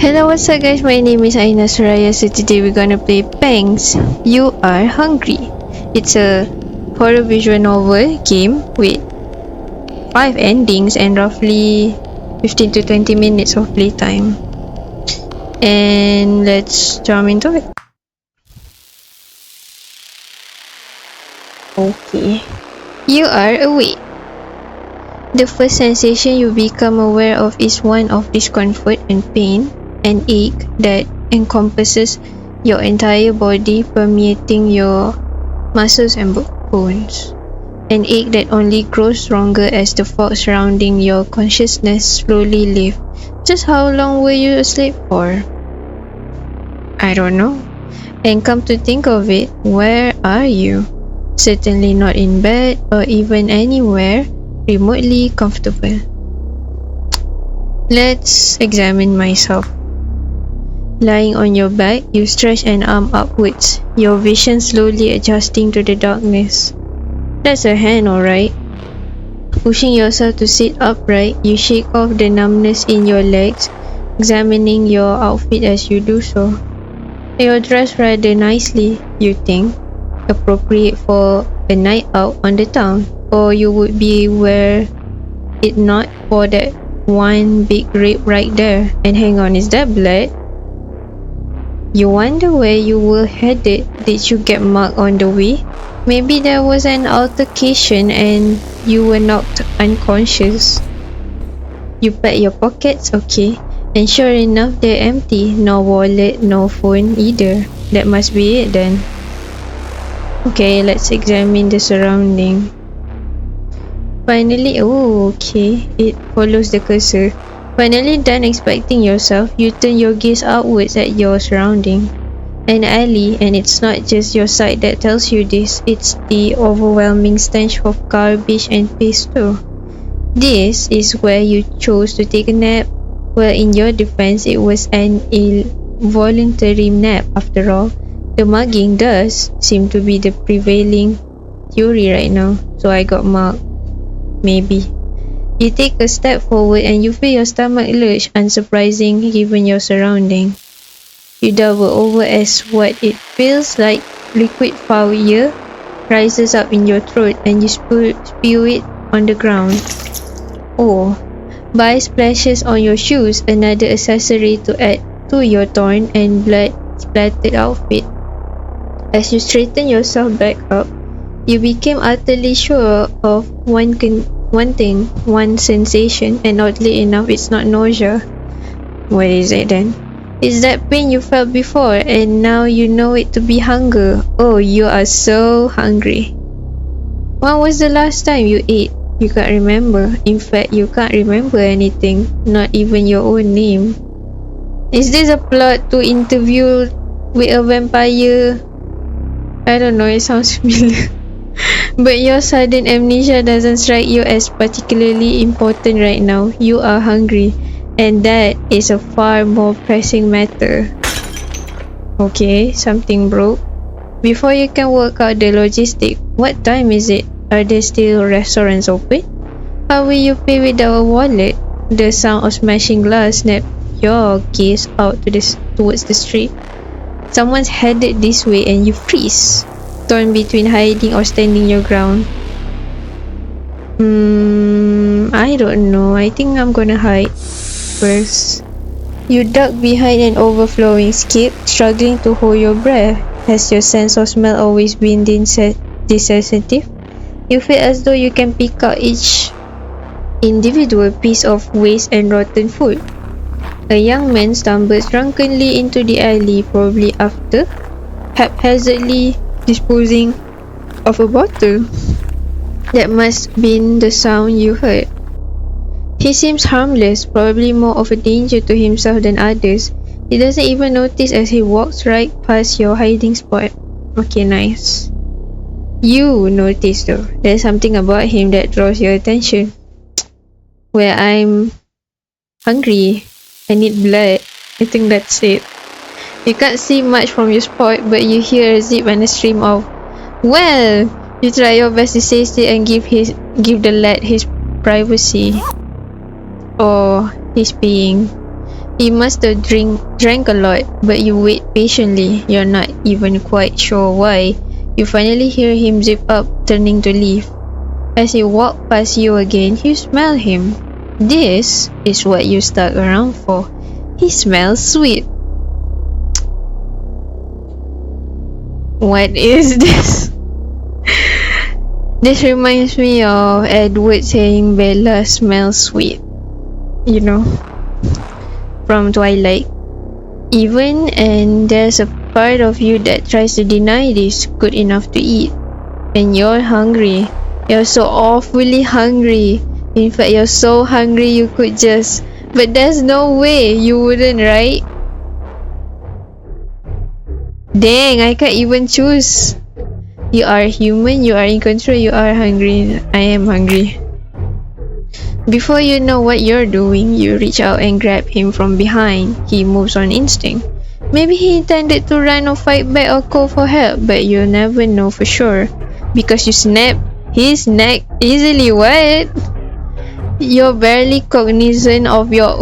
Hello, what's up guys, my name is Aina Suraya. So today we're gonna play PANGS, You Are Hungry. It's a horror visual novel game with 5 endings and roughly 15 to 20 minutes of playtime. And let's jump into it. Okay. You are awake. The first sensation you become aware of is one of discomfort and pain, an ache that encompasses your entire body, permeating your muscles and bones. An ache that only grows stronger as the fog surrounding your consciousness slowly lifts. Just how long were you asleep for? I don't know. And come to think of it, where are you? Certainly not in bed or even anywhere remotely comfortable. Let's examine myself. Lying on your back, you stretch an arm upwards, your vision slowly adjusting to the darkness. That's a hand, alright. Pushing yourself to sit upright, you shake off the numbness in your legs, examining your outfit as you do so. You're dressed rather nicely, you think, appropriate for a night out on the town, or you would be were it not for that one big rip right there. And hang on, is that blood? You wonder where you were headed. Did you get mugged on the way? Maybe there was an altercation and you were knocked unconscious. You pat your pockets, okay, and sure enough they're empty. No wallet, no phone either. That must be it then. Okay, let's examine the surrounding. Finally, oh okay, it follows the cursor. Finally done expecting yourself, you turn your gaze outwards at your surrounding. An alley, and it's not just your sight that tells you this, it's the overwhelming stench of garbage and paste too. This is where you chose to take a nap. Well, in your defense, it was an involuntary nap after all. The mugging does seem to be the prevailing theory right now, so I got mugged. Maybe. You take a step forward and you feel your stomach lurch, unsurprising given your surrounding. You double over as what it feels like liquid fire rises up in your throat and you spew it on the ground. Oh, by splashes on your shoes, another accessory to add to your torn and blood splattered outfit. As you straighten yourself back up, you became utterly sure of one sensation, and oddly enough, it's not nausea. What is it then? It's that pain you felt before, and now you know it to be hunger. Oh, you are so hungry. When was the last time you ate? You can't remember. In fact, you can't remember anything, not even your own name. Is this a plot to interview with a vampire? I don't know, it sounds familiar. But your sudden amnesia doesn't strike you as particularly important right now. You are hungry, and that is a far more pressing matter. Okay, something broke. Before you can work out the logistics, what time is it? Are there still restaurants open? How will you pay without a wallet? The sound of smashing glass snapped your gaze out towards the street. Someone's headed this way and you freeze, torn between hiding or standing your ground. I don't know. I think I'm gonna hide first. You duck behind an overflowing skip, struggling to hold your breath. Has your sense of smell always been this sensitive? You feel as though you can pick out each individual piece of waste and rotten food. A young man stumbles drunkenly into the alley, probably after haphazardly disposing of a bottle. That must have been the sound you heard. He seems harmless, probably more of a danger to himself than others. He doesn't even notice as he walks right past your hiding spot. Okay, nice. You notice though, there's something about him that draws your attention. Well, I'm hungry. I need blood. I think that's it. You can't see much from your spot, but you hear a zip and a stream of, well, you try your best to stay still and give the lad his privacy. Or he's peeing. He must have drank a lot, but you wait patiently. You're not even quite sure why. You finally hear him zip up, turning to leave. As he walks past you again, you smell him. This is what you stuck around for. He smells sweet. What is this? This reminds me of Edward saying Bella smells sweet. You know, from Twilight. And there's a part of you that tries to deny this good enough to eat. And you're hungry. You're so awfully hungry. In fact, you're so hungry you could just... But there's no way you wouldn't, right? Dang, I can't even choose. You are human, you are in control, you are hungry. I am hungry. Before you know what you're doing, you reach out and grab him from behind. He moves on instinct. Maybe he intended to run or fight back or call for help, but you'll never know for sure. Because you snap his neck easily. What? You're barely cognizant of your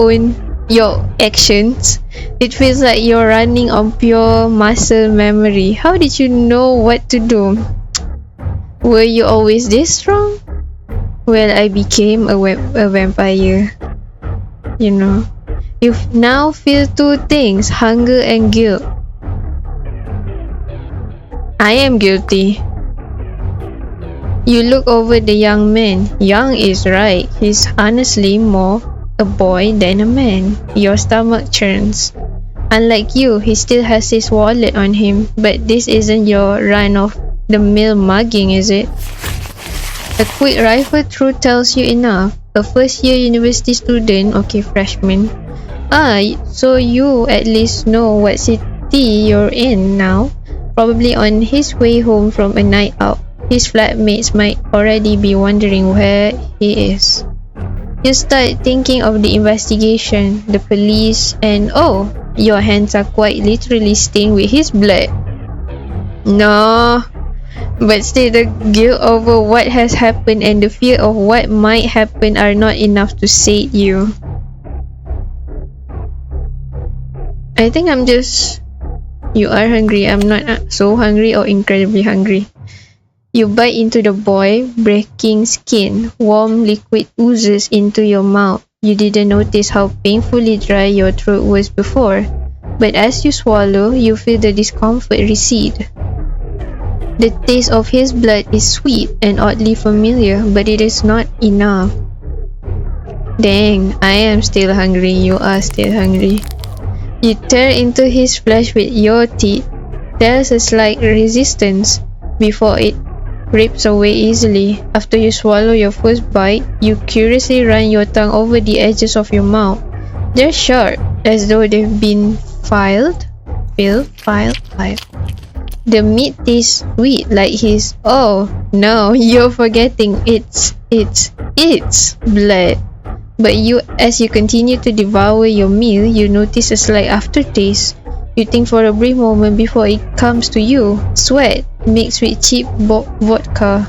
actions. It feels like you're running on pure muscle memory. How did you know what to do? Were you always this strong? Well, I became a vampire. You know. You now feel two things, hunger and guilt. I am guilty. You look over the young man. Young is right. He's honestly more a boy than a man. Your stomach churns. Unlike you, he still has his wallet on him. But this isn't your run-of-the-mill mugging, is it? A quick rifle through tells you enough. A first-year university student, okay, freshman. So you at least know what city you're in now. Probably on his way home from a night out. His flatmates might already be wondering where he is. You start thinking of the investigation, the police, and oh, your hands are quite literally stained with his blood. No. But still, the guilt over what has happened and the fear of what might happen are not enough to sate you. I think I'm just... You are hungry. I'm not so hungry or incredibly hungry. You bite into the boy, breaking skin. Warm liquid oozes into your mouth. You didn't notice how painfully dry your throat was before. But as you swallow, you feel the discomfort recede. The taste of his blood is sweet and oddly familiar, but it is not enough. Dang, I am still hungry. You are still hungry. You tear into his flesh with your teeth. There's a slight resistance before it rips away easily. After you swallow your first bite, you curiously run your tongue over the edges of your mouth. They're sharp, as though they've been filed. The meat tastes sweet, like his. Oh no, you're forgetting it's blood. But as you continue to devour your meal, you notice a slight aftertaste. You think for a brief moment before it comes to you. Sweat mixed with cheap vodka.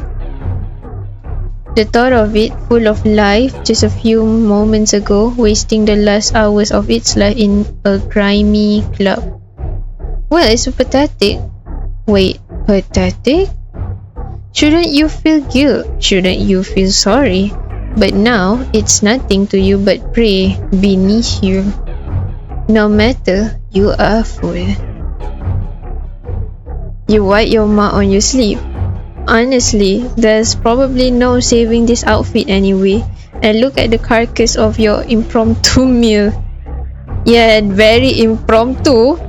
The thought of it, full of life just a few moments ago, wasting the last hours of its life in a grimy club. Well, it's pathetic. Wait, pathetic? Shouldn't you feel guilt? Shouldn't you feel sorry? But now, it's nothing to you but prey beneath you. No matter, you are full. You wipe your mouth on your sleeve. Honestly, there's probably no saving this outfit anyway. And look at the carcass of your impromptu meal. Yeah, very impromptu.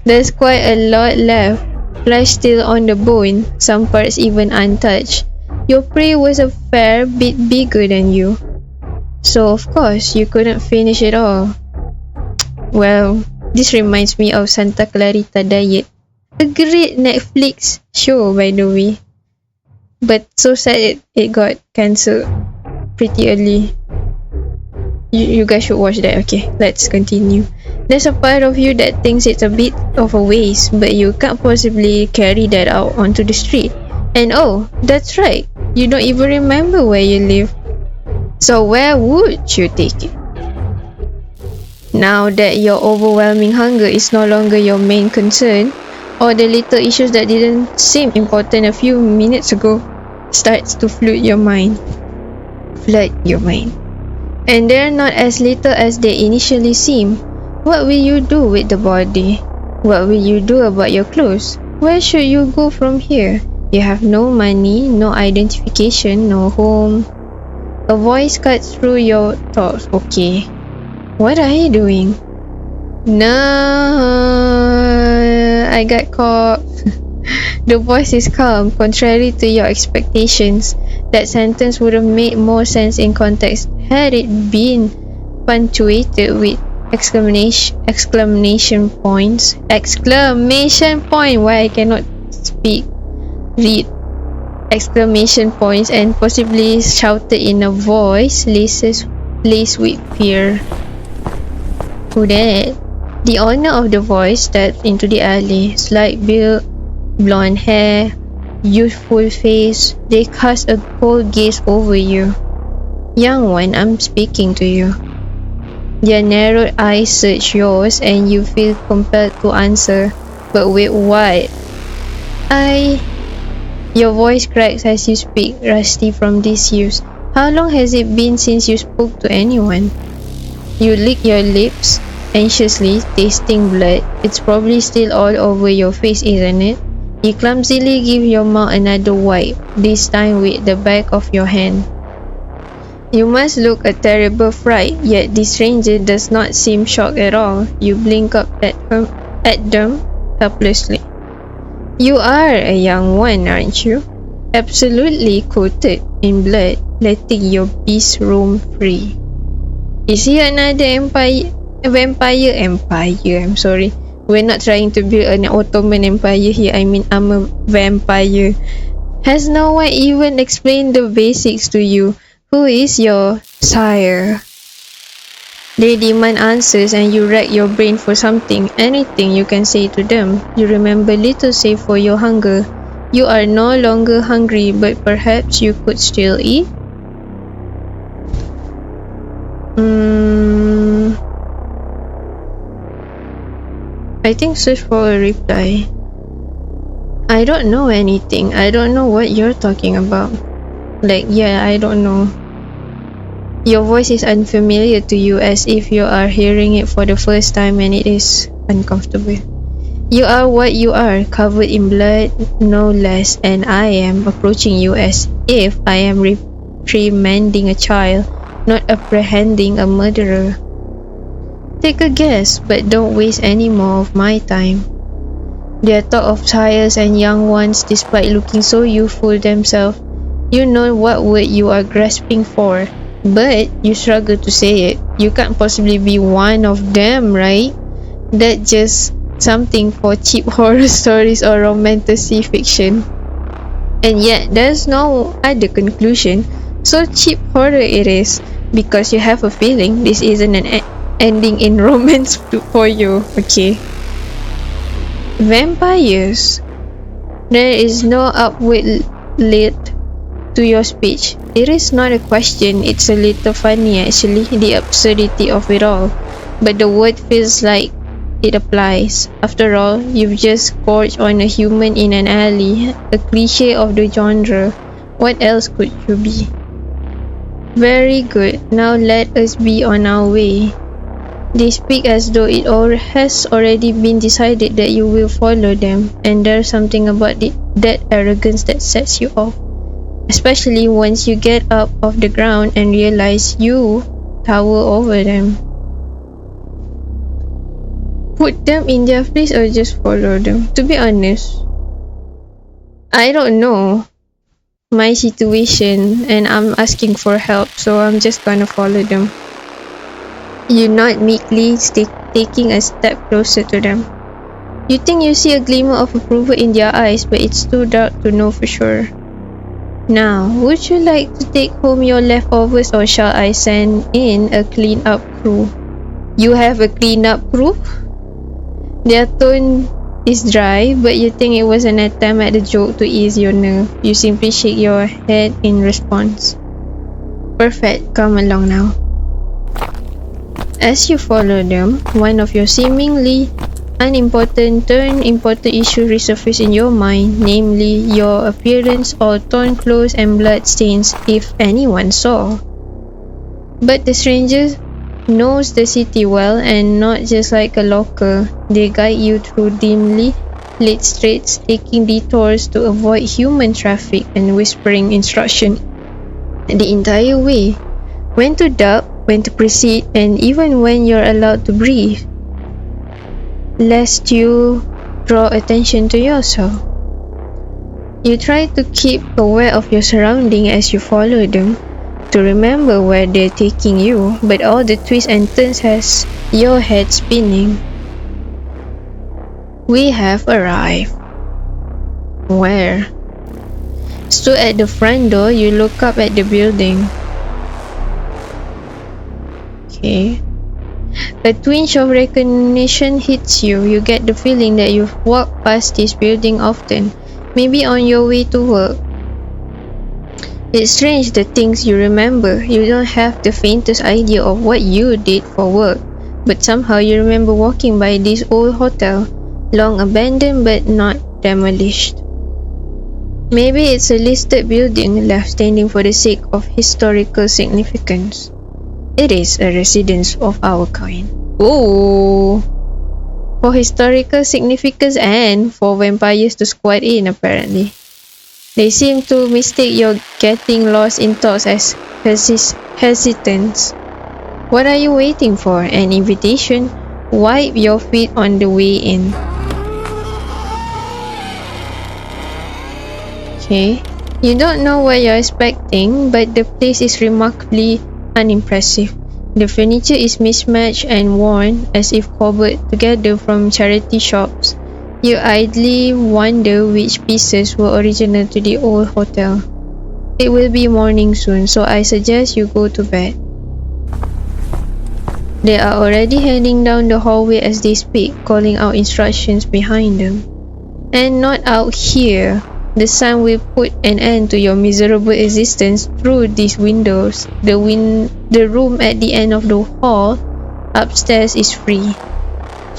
There's quite a lot left. Flesh still on the bone, some parts even untouched. Your prey was a fair bit bigger than you. So of course, you couldn't finish it all. Well, this reminds me of Santa Clarita Diet. A great Netflix show, by the way. But so sad it got cancelled pretty early. You guys should watch that. Okay, let's continue. There's a part of you that thinks it's a bit of a waste, but you can't possibly carry that out onto the street. And oh, that's right, you don't even remember where you live. So where would you take it? Now that your overwhelming hunger is no longer your main concern, or the little issues that didn't seem important a few minutes ago starts to flood your mind. And they're not as little as they initially seem. What will you do with the body? What will you do about your clothes? Where should you go from here? You have no money, no identification, no home. A voice cuts through your thoughts. Okay. What are you doing? No, I got caught. The voice is calm, contrary to your expectations. That sentence would have made more sense in context had it been punctuated with exclamation points. Exclamation point! Why I cannot read exclamation points, and possibly shouted in a voice laced with fear. Who that? The owner of the voice stepped into the alley. Slight build, blonde hair, youthful face. They cast a cold gaze over you. Young one, I'm speaking to you. Their narrowed eyes search yours and you feel compelled to answer. But wait, what? Your voice cracks as you speak, rusty from disuse. How long has it been since you spoke to anyone? You lick your lips, anxiously, tasting blood. It's probably still all over your face, isn't it? You clumsily give your mouth another wipe, this time with the back of your hand. You must look a terrible fright, yet this stranger does not seem shocked at all. You blink up at them helplessly. You are a young one, aren't you? Absolutely coated in blood, letting your beast roam free. Is he another vampire? I'm sorry. We're not trying to build an Ottoman empire here. I mean, I'm a vampire. Has no one even explained the basics to you? Who is your sire? They demand answers and you rack your brain for something, anything you can say to them. You remember little save for your hunger. You are no longer hungry, but perhaps you could still eat? I think search for a reply. I don't know anything. I don't know what you're talking about. I don't know. Your voice is unfamiliar to you, as if you are hearing it for the first time, and it is uncomfortable. You are what you are, covered in blood, no less, and I am approaching you as if I am reprimanding a child, not apprehending a murderer. Take a guess, but don't waste any more of my time. They are thought of sires and young ones, despite looking so youthful themselves. You know what word you are grasping for, but you struggle to say it. You can't possibly be one of them, right? That's just something for cheap horror stories or romantic fiction. And yet, there's no other conclusion. So cheap horror it is, because you have a feeling this isn't an ending in romance for you. Okay. Vampires. There is no upward lid to your speech. It is not a question, it's a little funny actually, the absurdity of it all. But the word feels like it applies. After all, you've just gorged on a human in an alley, a cliche of the genre. What else could you be? Very good, now let us be on our way. They speak as though it all has already been decided that you will follow them, and there's something about that arrogance that sets you off. Especially once you get up off the ground and realize you tower over them. Put them in their place or just follow them? To be honest, I don't know my situation and I'm asking for help, so I'm just gonna follow them. You nod meekly, taking a step closer to them. You think you see a glimmer of approval in their eyes, but it's too dark to know for sure. Now, would you like to take home your leftovers, or shall I send in a clean-up crew? You have a clean-up crew? Their tone is dry, but you think it was an attempt at a joke to ease your nerve. You simply shake your head in response. Perfect, come along now. As you follow them, one of your seemingly unimportant turn important issues resurface in your mind, namely your appearance or torn clothes and blood stains if anyone saw. But the stranger knows the city well, and not just like a local. They guide you through dimly lit streets, taking detours to avoid human traffic and whispering instruction the entire way. When to duck, when to proceed, and even when you're allowed to breathe, lest you draw attention to yourself. You try to keep aware of your surroundings as you follow them, to remember where they're taking you, but all the twists and turns has your head spinning. We have arrived. Where? Stood at the front door, you look up at the building. Okay. A twinge of recognition hits you. You get the feeling that you've walked past this building often, maybe on your way to work. It's strange the things you remember. You don't have the faintest idea of what you did for work, but somehow you remember walking by this old hotel, long abandoned but not demolished. Maybe it's a listed building left standing for the sake of historical significance. It is a residence of our kind. Oh! For historical significance and for vampires to squat in, apparently. They seem to mistake your getting lost in thoughts as hesitance. What are you waiting for? An invitation? Wipe your feet on the way in. Okay. You don't know what you're expecting, but the place is remarkably unimpressive. The furniture is mismatched and worn, as if cobbled together from charity shops. You idly wonder which pieces were original to the old hotel. It will be morning soon, so I suggest you go to bed. They are already heading down the hallway as they speak, calling out instructions behind them. And not out here. The sun will put an end to your miserable existence through these windows. The room at the end of the hall upstairs is free.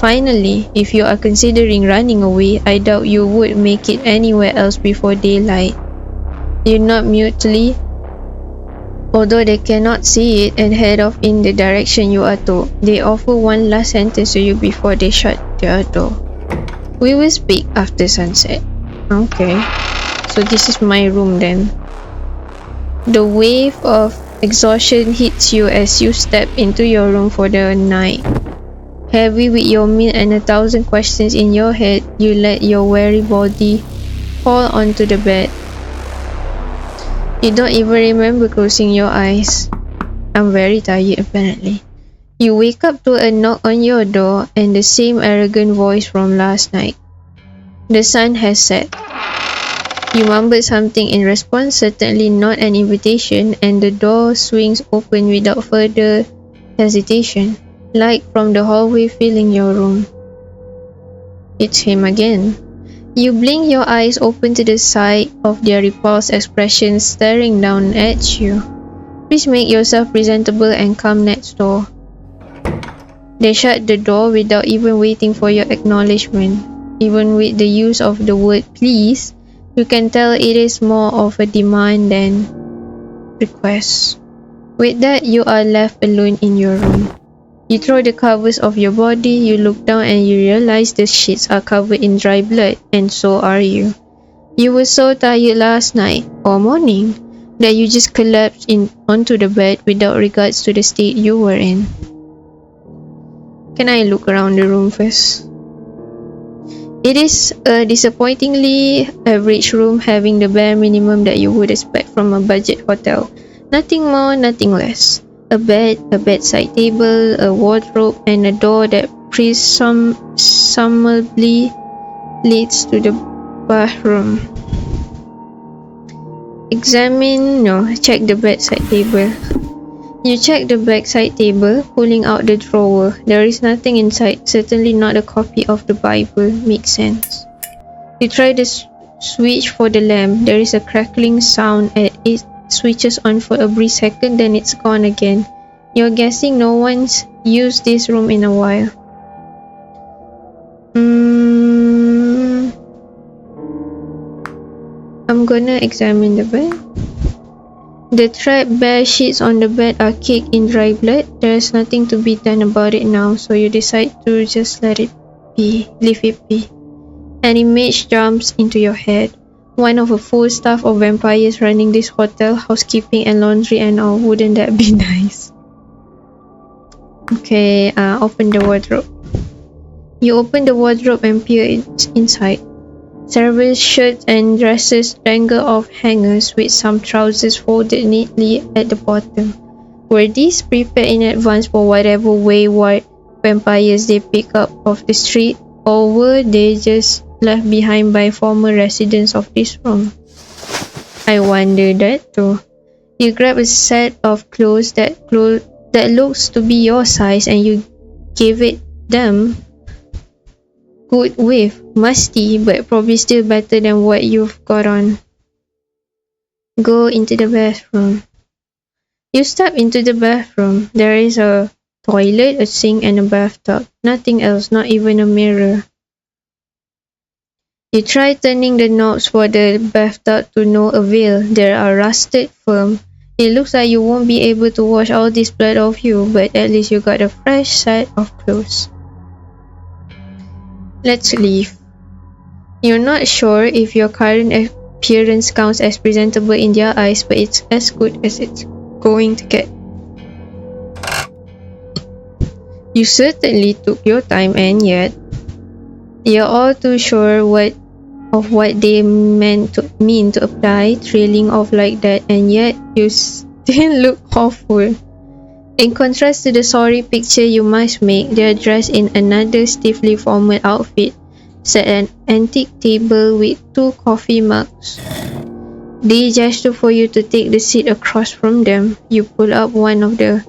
Finally, if you are considering running away, I doubt you would make it anywhere else before daylight. You nod mutely, although they cannot see it, and head off in the direction you are told. They offer one last sentence to you before they shut their door. We will speak after sunset. Okay, so this is my room then. The wave of exhaustion hits you as you step into your room for the night. Heavy with your meal and 1,000 questions in your head, you let your weary body fall onto the bed. You don't even remember closing your eyes. I'm very tired apparently. You wake up to a knock on your door and the same arrogant voice from last night. The sun has set. You mumble something in response, certainly not an invitation, and the door swings open without further hesitation. Light from the hallway filling your room. It's him again. You blink your eyes open to the sight of their repulsed expressions staring down at you. Please make yourself presentable and come next door. They shut the door without even waiting for your acknowledgement. Even with the use of the word please, you can tell it is more of a demand than request. With that, you are left alone in your room. You throw the covers off your body, you look down and you realize the sheets are covered in dry blood, and so are you. You were so tired last night, or morning, that you just collapsed onto the bed without regards to the state you were in. Can I look around the room first? It is a disappointingly average room, having the bare minimum that you would expect from a budget hotel. Nothing more, nothing less. A bed, a bedside table, a wardrobe, and a door that presumably leads to the bathroom. Check the bedside table. You check the bedside table, pulling out the drawer. There is nothing inside, certainly not a copy of the Bible. Makes sense. You try the switch for the lamp. There is a crackling sound as it switches on for a brief second, then it's gone again. You're guessing no one's used this room in a while. I'm gonna examine the bed. The threadbare sheets on the bed are caked in dry blood. There's nothing to be done about it now, so you decide to just let it be, leave it be. An image jumps into your head. One of a full staff of vampires running this hotel, housekeeping and laundry and all. Wouldn't that be nice? Okay, open the wardrobe. You open the wardrobe and peer inside. Several shirts and dresses dangle off hangers with some trousers folded neatly at the bottom. Were these prepared in advance for whatever wayward vampires they pick up off the street, or were they just left behind by former residents of this room? I wonder that too. You grab a set of clothes that looks to be your size and you give it them. Good whiff, musty, but probably still better than what you've got on. Go into the bathroom. You step into the bathroom. There is a toilet, a sink, and a bathtub. Nothing else, not even a mirror. You try turning the knobs for the bathtub to no avail. They are rusted firm. It looks like you won't be able to wash all this blood off you, but at least you got a fresh set of clothes. Let's leave. You're not sure if your current appearance counts as presentable in their eyes, but it's as good as it's going to get. You certainly took your time, and yet you're all too sure of what they mean to apply, trailing off like that, and yet you still look awful. In contrast to the sorry picture you must make, they're dressed in another stiffly formal outfit, set at an antique table with 2 coffee mugs. They gesture for you to take the seat across from them. You pull up one of the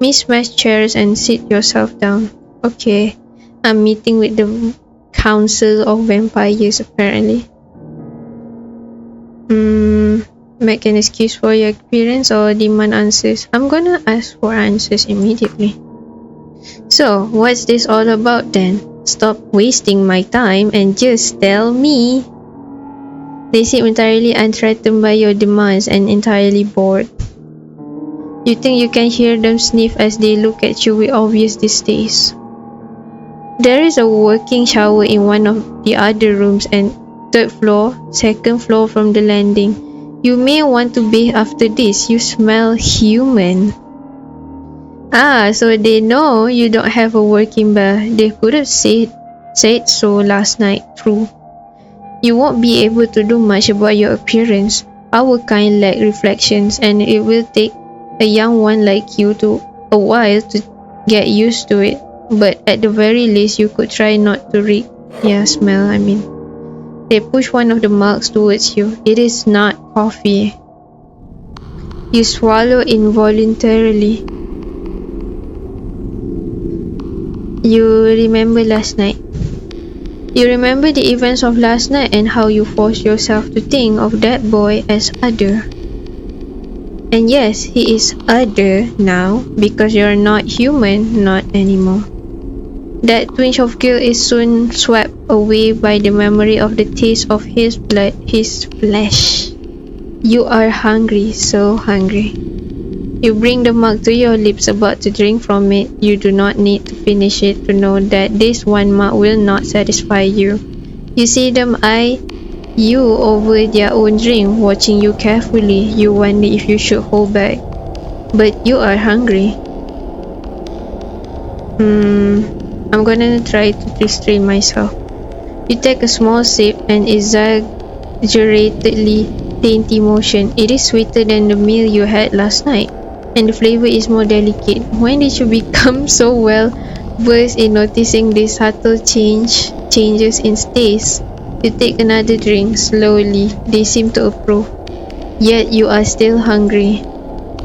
mismatched chairs and sit yourself down. Okay, I'm meeting with the Council of Vampires apparently. Make an excuse for your appearance or demand answers? I'm gonna ask for answers immediately. So, what's this all about then? Stop wasting my time and just tell me. They seem entirely unthreatened by your demands and entirely bored. You think you can hear them sniff as they look at you with obvious distaste. There is a working shower in one of the other rooms and 3rd floor, 2nd floor from the landing. You may want to bathe after this. You smell human. So they know you don't have a working bath. They could have said so last night. True. You won't be able to do much about your appearance. Our kind lack reflections, and it will take a young one like you a while to get used to it. But at the very least, you could try not to smell. They push one of the mugs towards you. It is not coffee. You swallow involuntarily. You remember last night. You remember the events of last night and how you forced yourself to think of that boy as other. And yes, he is other now because you're not human, not anymore. That twinge of guilt is soon swept away by the memory of the taste of his blood, his flesh. You are hungry, so hungry. You bring the mug to your lips, about to drink from it. You do not need to finish it to know that this one mug will not satisfy you. You see them eye you over their own drink, watching you carefully. You wonder if you should hold back. But you are hungry. I'm gonna try to restrain myself. You take a small sip and exaggeratedly dainty motion. It is sweeter than the meal you had last night, and the flavor is more delicate. When did you become so well versed in noticing these subtle changes in taste? You take another drink slowly. They seem to approve. Yet you are still hungry.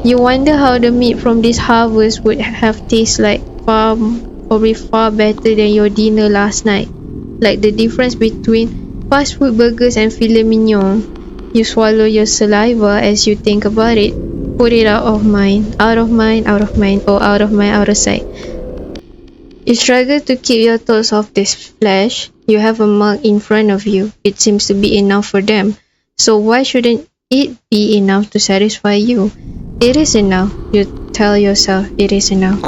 You wonder how the meat from this harvest would have tasted like, probably far better than your dinner last night. Like the difference between fast food burgers and filet mignon. You swallow your saliva as you think about it. Put it out of mind, out of mind, out of mind, or out of mind, out of sight. You struggle to keep your thoughts off this flesh. You have a mug in front of you. It seems to be enough for them. So why shouldn't it be enough to satisfy you? It is enough. You tell yourself it is enough.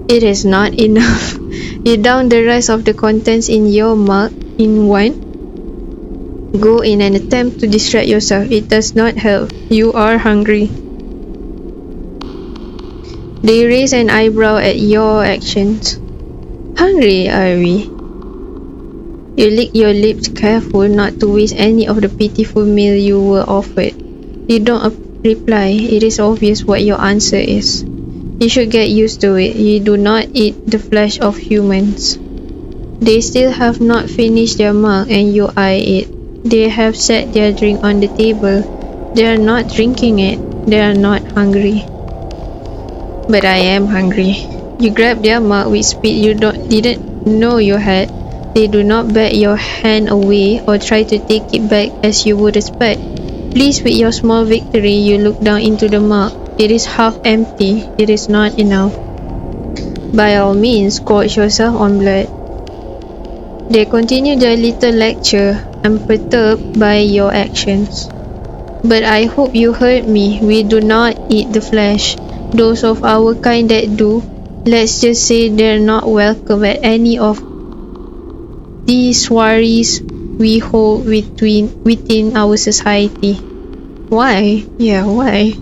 It is not enough. You down the rest of the contents in your mug in one go in an attempt to distract yourself. It does not help. You are hungry. They raise an eyebrow at your actions. Hungry, are we? You lick your lips, careful not to waste any of the pitiful meal you were offered. You don't reply. It is obvious what your answer is. You should get used to it. You do not eat the flesh of humans. They still have not finished their mug and you eye it. They have set their drink on the table. They are not drinking it. They are not hungry. But I am hungry. You grab their mug with speed you didn't know you had. They do not bat your hand away or try to take it back as you would expect. Pleased with your small victory, you look down into the mug. It is half empty. It is not enough. By all means, gorge yourself on blood. They continue their little lecture, unperturbed by your actions. But I hope you heard me. We do not eat the flesh. Those of our kind that do, let's just say they're not welcome at any of these soirees we hold within our society. Why? Yeah, why?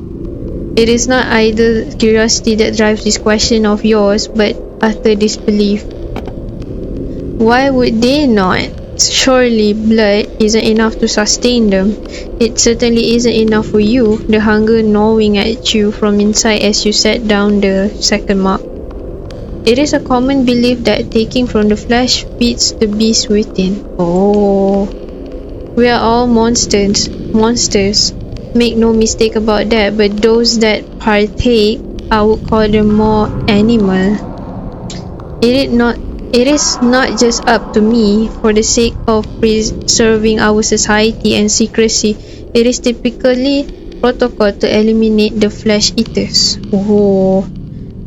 It is not idle curiosity that drives this question of yours, but utter disbelief. Why would they not? Surely blood isn't enough to sustain them. It certainly isn't enough for you, the hunger gnawing at you from inside as you set down the second mark. It is a common belief that taking from the flesh feeds the beast within. Oh, we are all monsters. Make no mistake about that, but those that partake, I would call them more animal. It is not just up to me. For the sake of preserving our society and secrecy, it is typically protocol to eliminate the flesh eaters. Oh,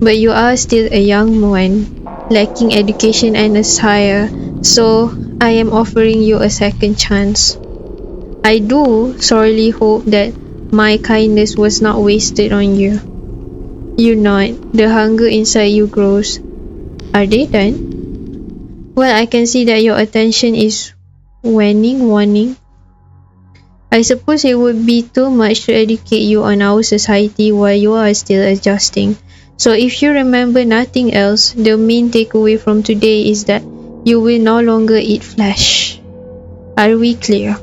but you are still a young one, lacking education and a sire, so I am offering you a second chance. I do sorely hope that my kindness was not wasted on you. You nod. The hunger inside you grows. Are they done? Well, I can see that your attention is waning. I suppose it would be too much to educate you on our society while you are still adjusting. So if you remember nothing else, the main takeaway from today is that you will no longer eat flesh. Are we clear?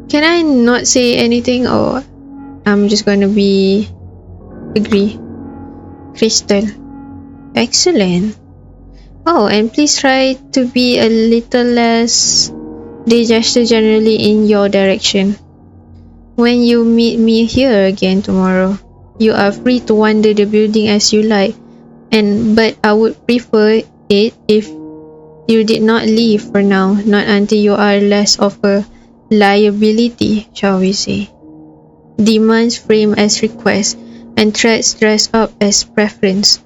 Can I not say anything, or I'm just gonna be agree? Crystal. Excellent. Oh, and please try to be a little less. They gesture generally in your direction. When you meet me here again tomorrow, you are free to wander the building as you like, but I would prefer it if you did not leave for now, not until you are less of a liability, shall we say. Demands framed as requests and threats dressed up as preference.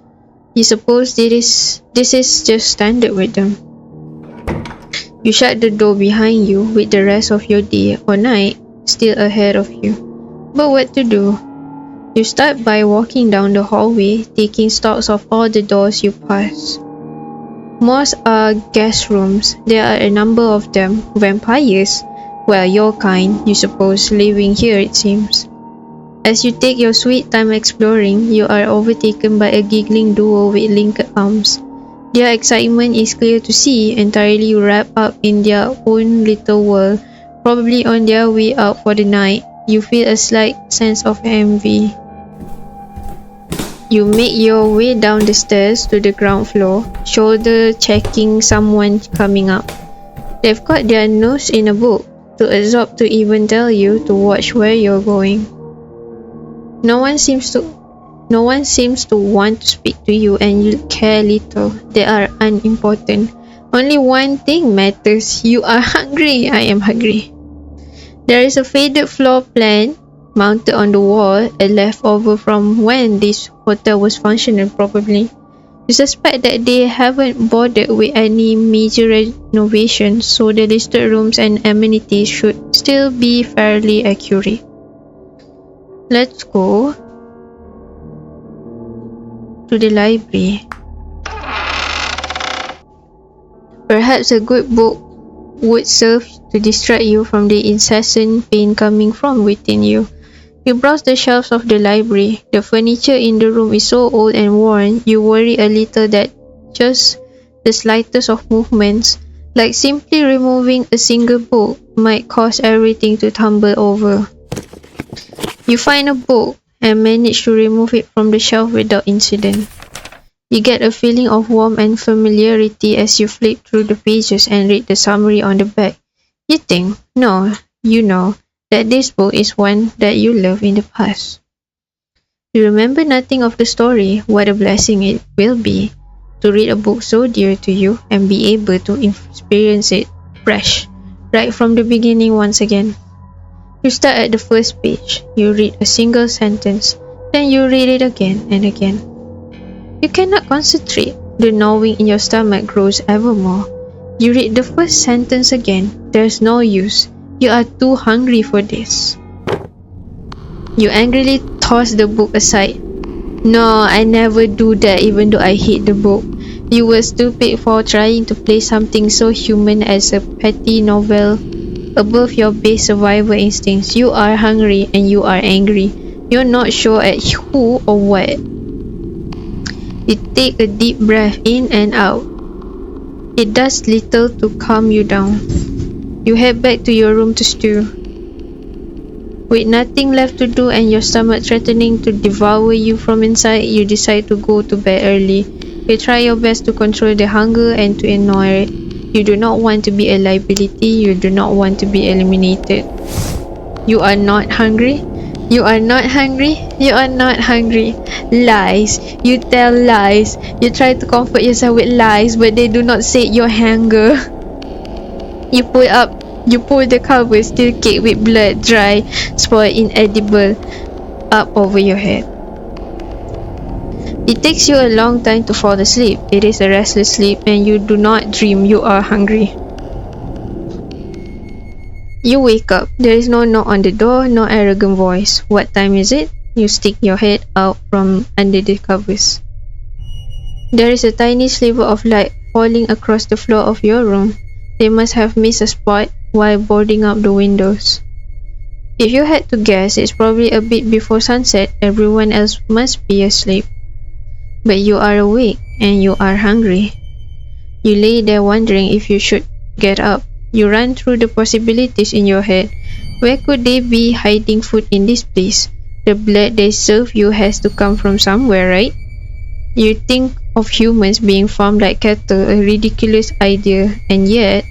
You suppose this is just standard with them. You shut the door behind you with the rest of your day or night still ahead of you. But what to do? You start by walking down the hallway, taking stock of all the doors you pass. Most are guest rooms. There are a number of them. Vampires? Well, your kind, you suppose, living here it seems. As you take your sweet time exploring, you are overtaken by a giggling duo with linked arms. Their excitement is clear to see, entirely wrapped up in their own little world, probably on their way out for the night. You feel a slight sense of envy. You make your way down the stairs to the ground floor, shoulder checking someone coming up. They've got their nose in a book, too absorbed to even tell you to watch where you're going. No one seems to want to speak to you, and you care little. They are unimportant. Only one thing matters. You are hungry. I am hungry. There is a faded floor plan mounted on the wall, a leftover from when this hotel was functional probably. You suspect that they haven't bothered with any major renovations, so the listed rooms and amenities should still be fairly accurate. Let's go to the library. Perhaps a good book would serve to distract you from the incessant pain coming from within you. You browse the shelves of the library. The furniture in the room is so old and worn, you worry a little that just the slightest of movements, like simply removing a single book, might cause everything to tumble over. You find a book and manage to remove it from the shelf without incident. You get a feeling of warmth and familiarity as you flip through the pages and read the summary on the back. You think, no, you know, that this book is one that you loved in the past. You remember nothing of the story. What a blessing it will be to read a book so dear to you and be able to experience it fresh, right from the beginning once again. You start at the first page. You read a single sentence, then you read it again and again. You cannot concentrate. The gnawing in your stomach grows ever more. You read the first sentence again. There's no use. You are too hungry for this. You angrily toss the book aside. No, I never do that even though I hate the book. You were stupid for trying to place something so human as a petty novel above your base survival instincts. You are hungry and you are angry. You're not sure at who or what. You take a deep breath in and out. It does little to calm you down. You head back to your room to stew. With nothing left to do and your stomach threatening to devour you from inside, you decide to go to bed early. You try your best to control the hunger and to ignore it. You do not want to be a liability. You do not want to be eliminated. You are not hungry. You are not hungry. You are not hungry. Lies. You tell lies. You try to comfort yourself with lies, but they do not sate your hunger. You pull the cover, still caked with blood, dry, spoiled, inedible, up over your head. It takes you a long time to fall asleep. It is a restless sleep and you do not dream you are hungry. You wake up. There is no knock on the door, no arrogant voice. What time is it? You stick your head out from under the covers. There is a tiny sliver of light falling across the floor of your room. They must have missed a spot while boarding up the windows. If you had to guess, it's probably a bit before sunset. Everyone else must be asleep. But you are awake and you are hungry. You lay there wondering if you should get up. You run through the possibilities in your head. Where could they be hiding food in this place? The blood they serve you has to come from somewhere, right? You think of humans being farmed like cattle, a ridiculous idea, and yet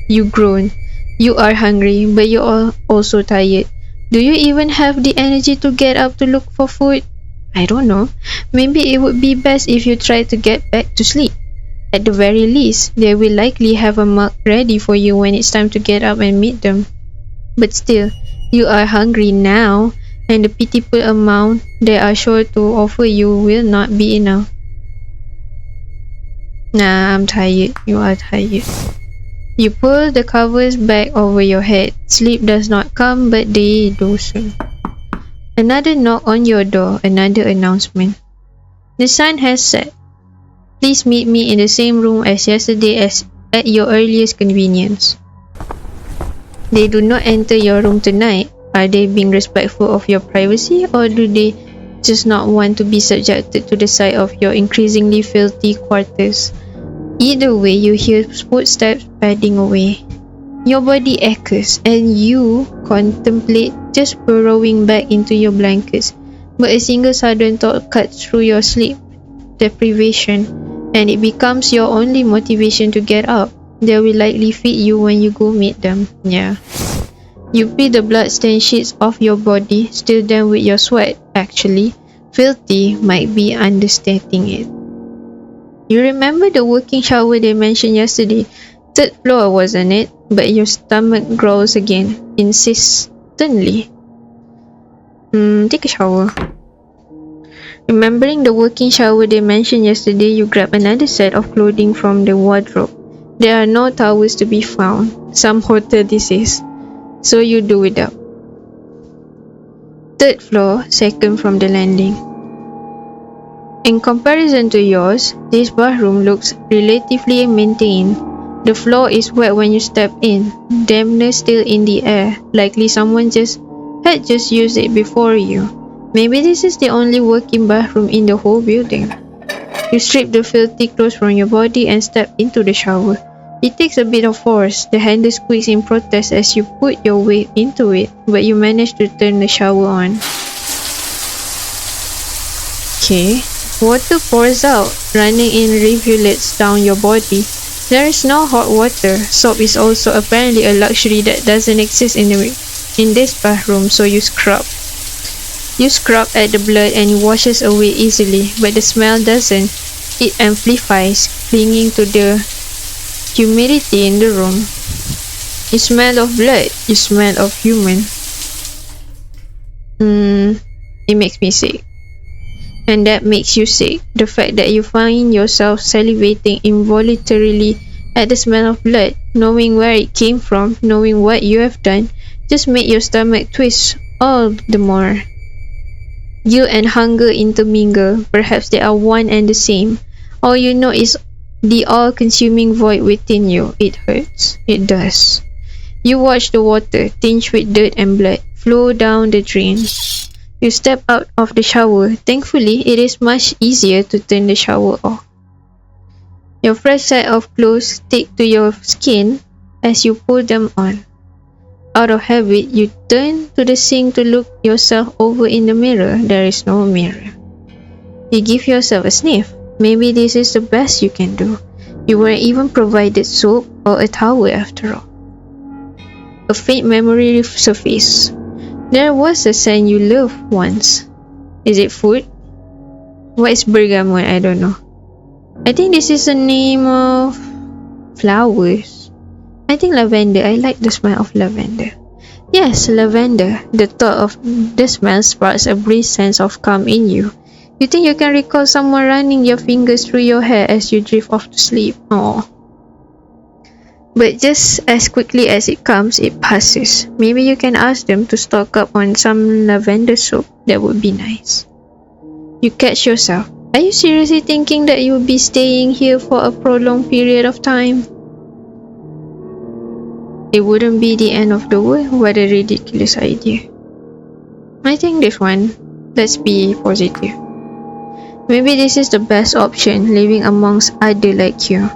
you groan. You are hungry, but you are also tired. Do you even have the energy to get up to look for food? I don't know. Maybe it would be best if you try to get back to sleep. At the very least, they will likely have a mug ready for you when it's time to get up and meet them. But still, you are hungry now, and the pitiful amount they are sure to offer you will not be enough. Nah, I'm tired. You are tired. You pull the covers back over your head. Sleep does not come, but they do so. Another knock on your door, another announcement. The sun has set. Please meet me in the same room as yesterday as at your earliest convenience. They do not enter your room tonight. Are they being respectful of your privacy, or do they just not want to be subjected to the sight of your increasingly filthy quarters? Either way, you hear footsteps padding away. Your body echoes and you contemplate just burrowing back into your blankets, but a single sudden thought cuts through your sleep deprivation, and it becomes your only motivation to get up. They will likely feed you when you go meet them. Yeah. You peel the blood-stained sheets off your body, still damp with your sweat. Actually, filthy might be understating it. You remember the working shower they mentioned yesterday? Third floor, wasn't it? But your stomach growls again, insistently. Take a shower. Remembering the working shower they mentioned yesterday, you grab another set of clothing from the wardrobe. There are no towels to be found. Some hotel this is. So you do it up. Third floor, second from the landing. In comparison to yours, this bathroom looks relatively maintained. The floor is wet when you step in, dampness still in the air, likely someone had just used it before you. Maybe this is the only working bathroom in the whole building. You strip the filthy clothes from your body and step into the shower. It takes a bit of force. The handle squeaks in protest as you put your weight into it, but you manage to turn the shower on. Okay. Water pours out, running in rivulets down your body. There is no hot water. Soap is also apparently a luxury that doesn't exist in this bathroom, so you scrub. You scrub at the blood and it washes away easily, but the smell doesn't. It amplifies, clinging to the humidity in the room. You smell of blood. You smell of human. It makes me sick. And that makes you sick. The fact that you find yourself salivating involuntarily at the smell of blood, knowing where it came from, knowing what you have done, just made your stomach twist all the more. Guilt and hunger intermingle. Perhaps they are one and the same. All you know is the all-consuming void within you. It hurts. It does. You watch the water, tinged with dirt and blood, flow down the drain. You step out of the shower. Thankfully, it is much easier to turn the shower off. Your fresh set of clothes stick to your skin as you pull them on. Out of habit, you turn to the sink to look yourself over in the mirror. There is no mirror. You give yourself a sniff. Maybe this is the best you can do. You weren't even provided soap or a towel after all. A faint memory surfaces. There was a scent you loved once. Is it food? What is bergamot? I don't know. I think this is the name of flowers. I think lavender. I like the smell of lavender. Yes, lavender. The thought of the smell sparks a brief sense of calm in you. You think you can recall someone running your fingers through your hair as you drift off to sleep. Aww. But just as quickly as it comes, it passes. Maybe you can ask them to stock up on some lavender soap. That would be nice. You catch yourself. Are you seriously thinking that you'll be staying here for a prolonged period of time? It wouldn't be the end of the world. What a ridiculous idea. I think this one. Let's be positive. Maybe this is the best option, living amongst others like you.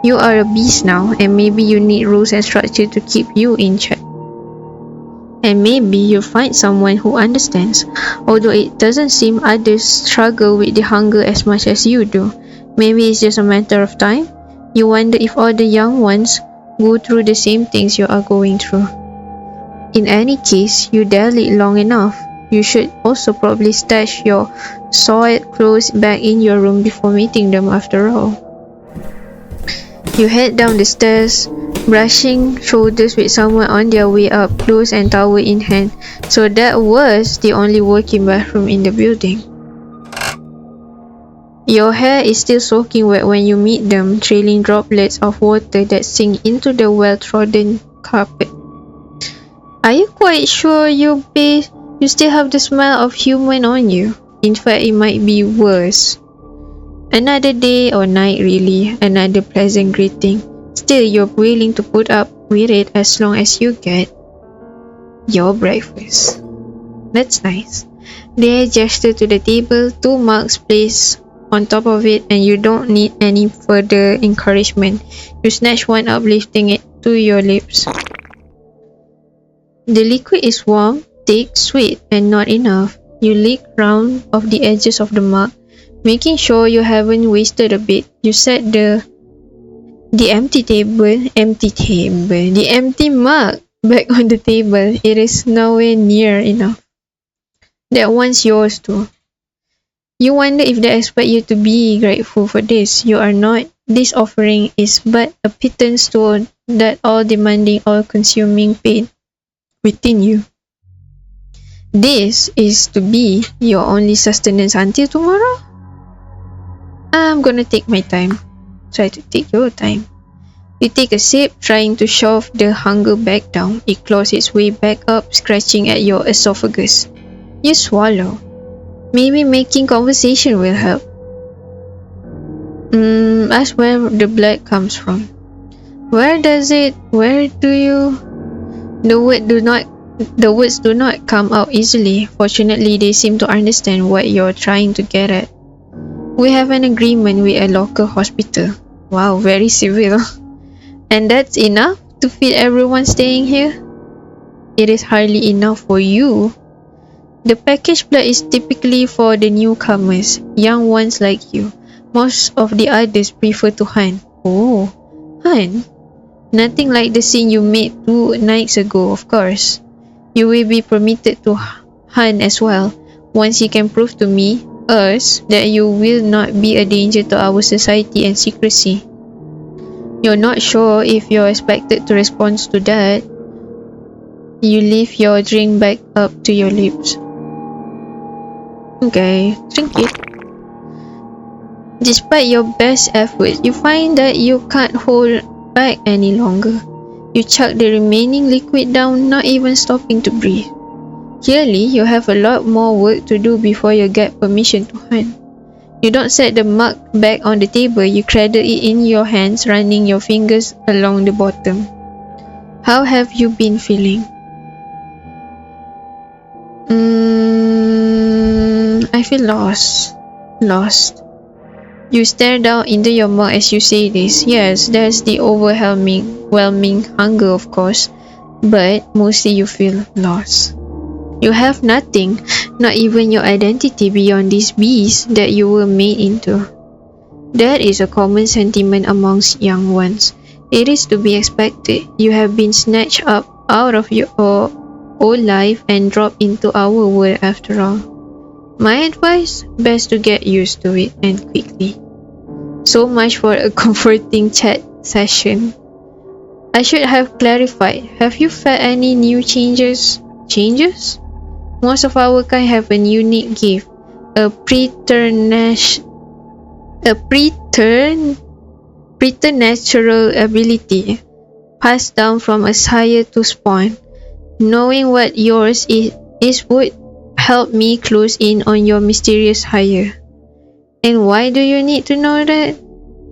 You are a beast now, and maybe you need rules and structure to keep you in check. And maybe you'll find someone who understands, although it doesn't seem others struggle with the hunger as much as you do. Maybe it's just a matter of time. You wonder if all the young ones go through the same things you are going through. In any case, you dallied long enough. You should also probably stash your soiled clothes back in your room before meeting them after all. You head down the stairs, brushing shoulders with someone on their way up, clothes and towel in hand. So that was the only working bathroom in the building. Your hair is still soaking wet when you meet them, trailing droplets of water that sink into the well-trodden carpet. Are you quite sure you still have the smell of human on you? In fact, it might be worse. Another day or night really, another pleasant greeting. Still, you're willing to put up with it as long as you get your breakfast. That's nice. They gesture to the table, 2 mugs placed on top of it, and you don't need any further encouragement. You snatch one up, lifting it to your lips. The liquid is warm, thick, sweet, and not enough. You lick round off the edges of the mug, making sure you haven't wasted a bit. You set the empty mug back on the table. It is nowhere near enough. That one's yours too. You wonder if they expect you to be grateful for this. You are not. this offering is but a pittance to that all-demanding, all-consuming pain within you. This is to be your only sustenance until tomorrow? I'm gonna take my time. Try to take your time. You take a sip, trying to shove the hunger back down. It claws its way back up, scratching at your esophagus. You swallow. Maybe making conversation will help. Ask where the blood comes from. Where do you... The words do not come out easily. Fortunately, they seem to understand what you're trying to get at. We have an agreement with a local hospital. Wow, very civil. And that's enough to feed everyone staying here? It is hardly enough for you. The packaged blood is typically for the newcomers, young ones like you. Most of the others prefer to hunt. Oh, hunt? Nothing like the scene you made 2 nights ago, of course. You will be permitted to hunt as well, once you can prove to me, us, that you will not be a danger to our society and secrecy. You're not sure if you're expected to respond to that. You lift your drink back up to your lips. Okay, drink it. Despite your best efforts, you find that you can't hold back any longer. You chug the remaining liquid down, not even stopping to breathe. Clearly, you have a lot more work to do before you get permission to hunt. You don't set the mug back on the table, you cradle it in your hands, running your fingers along the bottom. How have you been feeling? I feel lost. Lost. You stare down into your mug as you say this. Yes, there's the overwhelming hunger, of course, but mostly you feel lost. You have nothing, not even your identity beyond this beast that you were made into. That is a common sentiment amongst young ones. It is to be expected. You have been snatched up out of your old life and dropped into our world after all. My advice? Best to get used to it, and quickly. So much for a comforting chat session. I should have clarified. Have you felt any new changes? Changes? Most of our kind have a unique gift, a preternatural ability passed down from a sire to spawn. Knowing what yours is would help me close in on your mysterious hire. And why do you need to know that?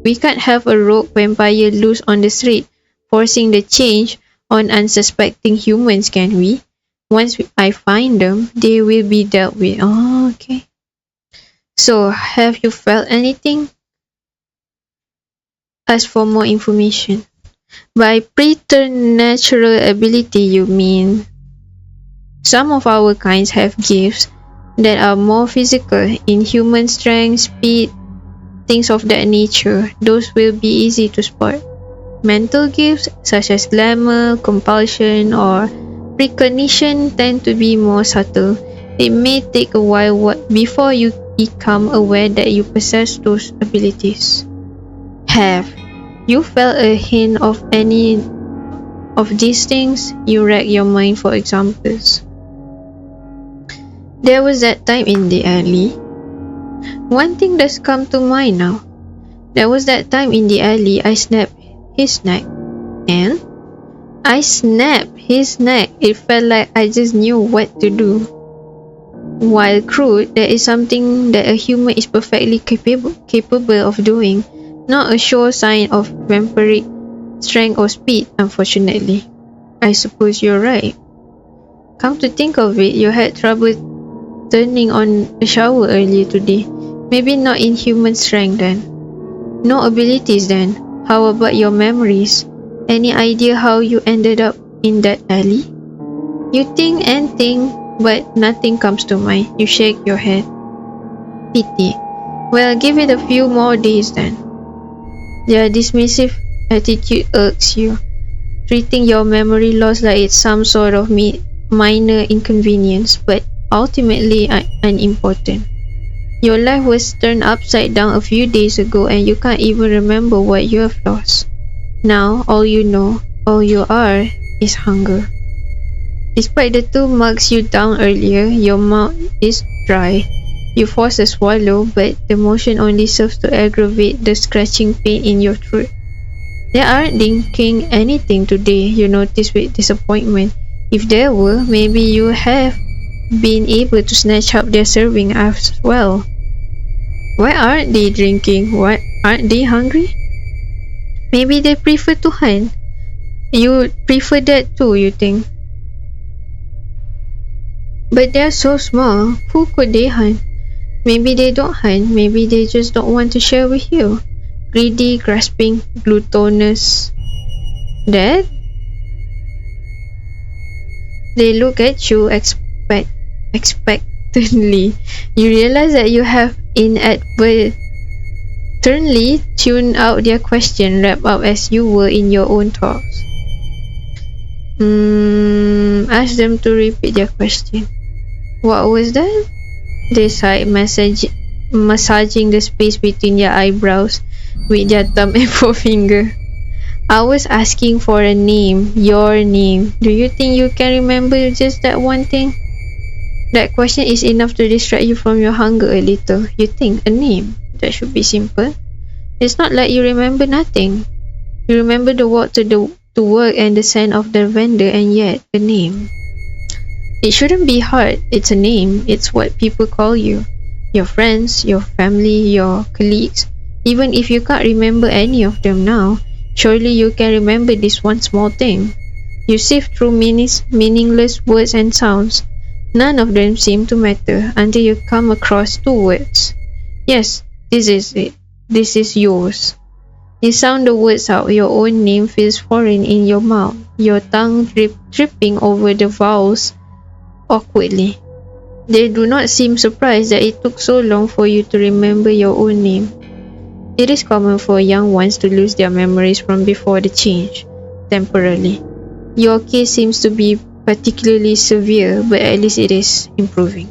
We can't have a rogue vampire loose on the street, forcing the change on unsuspecting humans, can we? Once I find them, they will be dealt with. Oh, okay. So, have you felt anything? Ask for more information. By preternatural ability, you mean some of our kinds have gifts that are more physical, in human strength, speed, things of that nature. Those will be easy to spot. Mental gifts, such as glamour, compulsion, or precognition, tend to be more subtle. It may take a while before you become aware that you possess those abilities. Have you felt a hint of any of these things? You rack your mind for examples. There was that time in the alley. One thing does come to mind now. There was that time in the alley I snapped his neck. And I snapped his neck. It felt like I just knew what to do. While crude, there is something that a human is perfectly capable of doing. Not a sure sign of vampiric strength or speed, unfortunately. I suppose you're right. Come to think of it, you had trouble turning on a shower earlier today. Maybe not in human strength then. No abilities then. How about your memories? Any idea how you ended up in that alley? You think and think, but nothing comes to mind. You shake your head. Pity. Well, give it a few more days then. Their dismissive attitude irks you, treating your memory loss like it's some sort of minor inconvenience, but ultimately unimportant. Your life was turned upside down a few days ago and you can't even remember what you have lost. Now, all you know, all you are, is hunger. Despite the 2 mugs you downed earlier, your mouth is dry. You force a swallow, but the motion only serves to aggravate the scratching pain in your throat. There aren't drinking anything today, you notice with disappointment. If there were, maybe you have been able to snatch up their serving as well. Why aren't they drinking? Why aren't they hungry? Maybe they prefer to hunt. You prefer that too, you think? But they're so small. Who could they hunt? Maybe they don't hunt. Maybe they just don't want to share with you. Greedy, grasping, gluttonous. Dad? They look at you expectantly. You realize that you have inadvertently tuned out their question, wrapped up as you were in your own thoughts. Ask them to repeat their question. What was that? They sighed, massaging the space between their eyebrows with their thumb and forefinger. I was asking for a name, your name. Do you think you can remember just that one thing? That question is enough to distract you from your hunger a little. You think, a name? That should be simple. It's not like you remember nothing. You remember the walk to work and the scent of the vendor, and yet a name. It shouldn't be hard. It's a name. It's what people call you. Your friends, your family, your colleagues. Even if you can't remember any of them now, surely you can remember this one small thing. You sift through meaningless words and sounds. None of them seem to matter until you come across 2 words. Yes, this is it. This is yours. You sound the words out. Your own name feels foreign in your mouth. Your tongue tripping over the vowels awkwardly. They do not seem surprised that it took so long for you to remember your own name. It is common for young ones to lose their memories from before the change, temporarily. Your case seems to be particularly severe, but at least it is improving.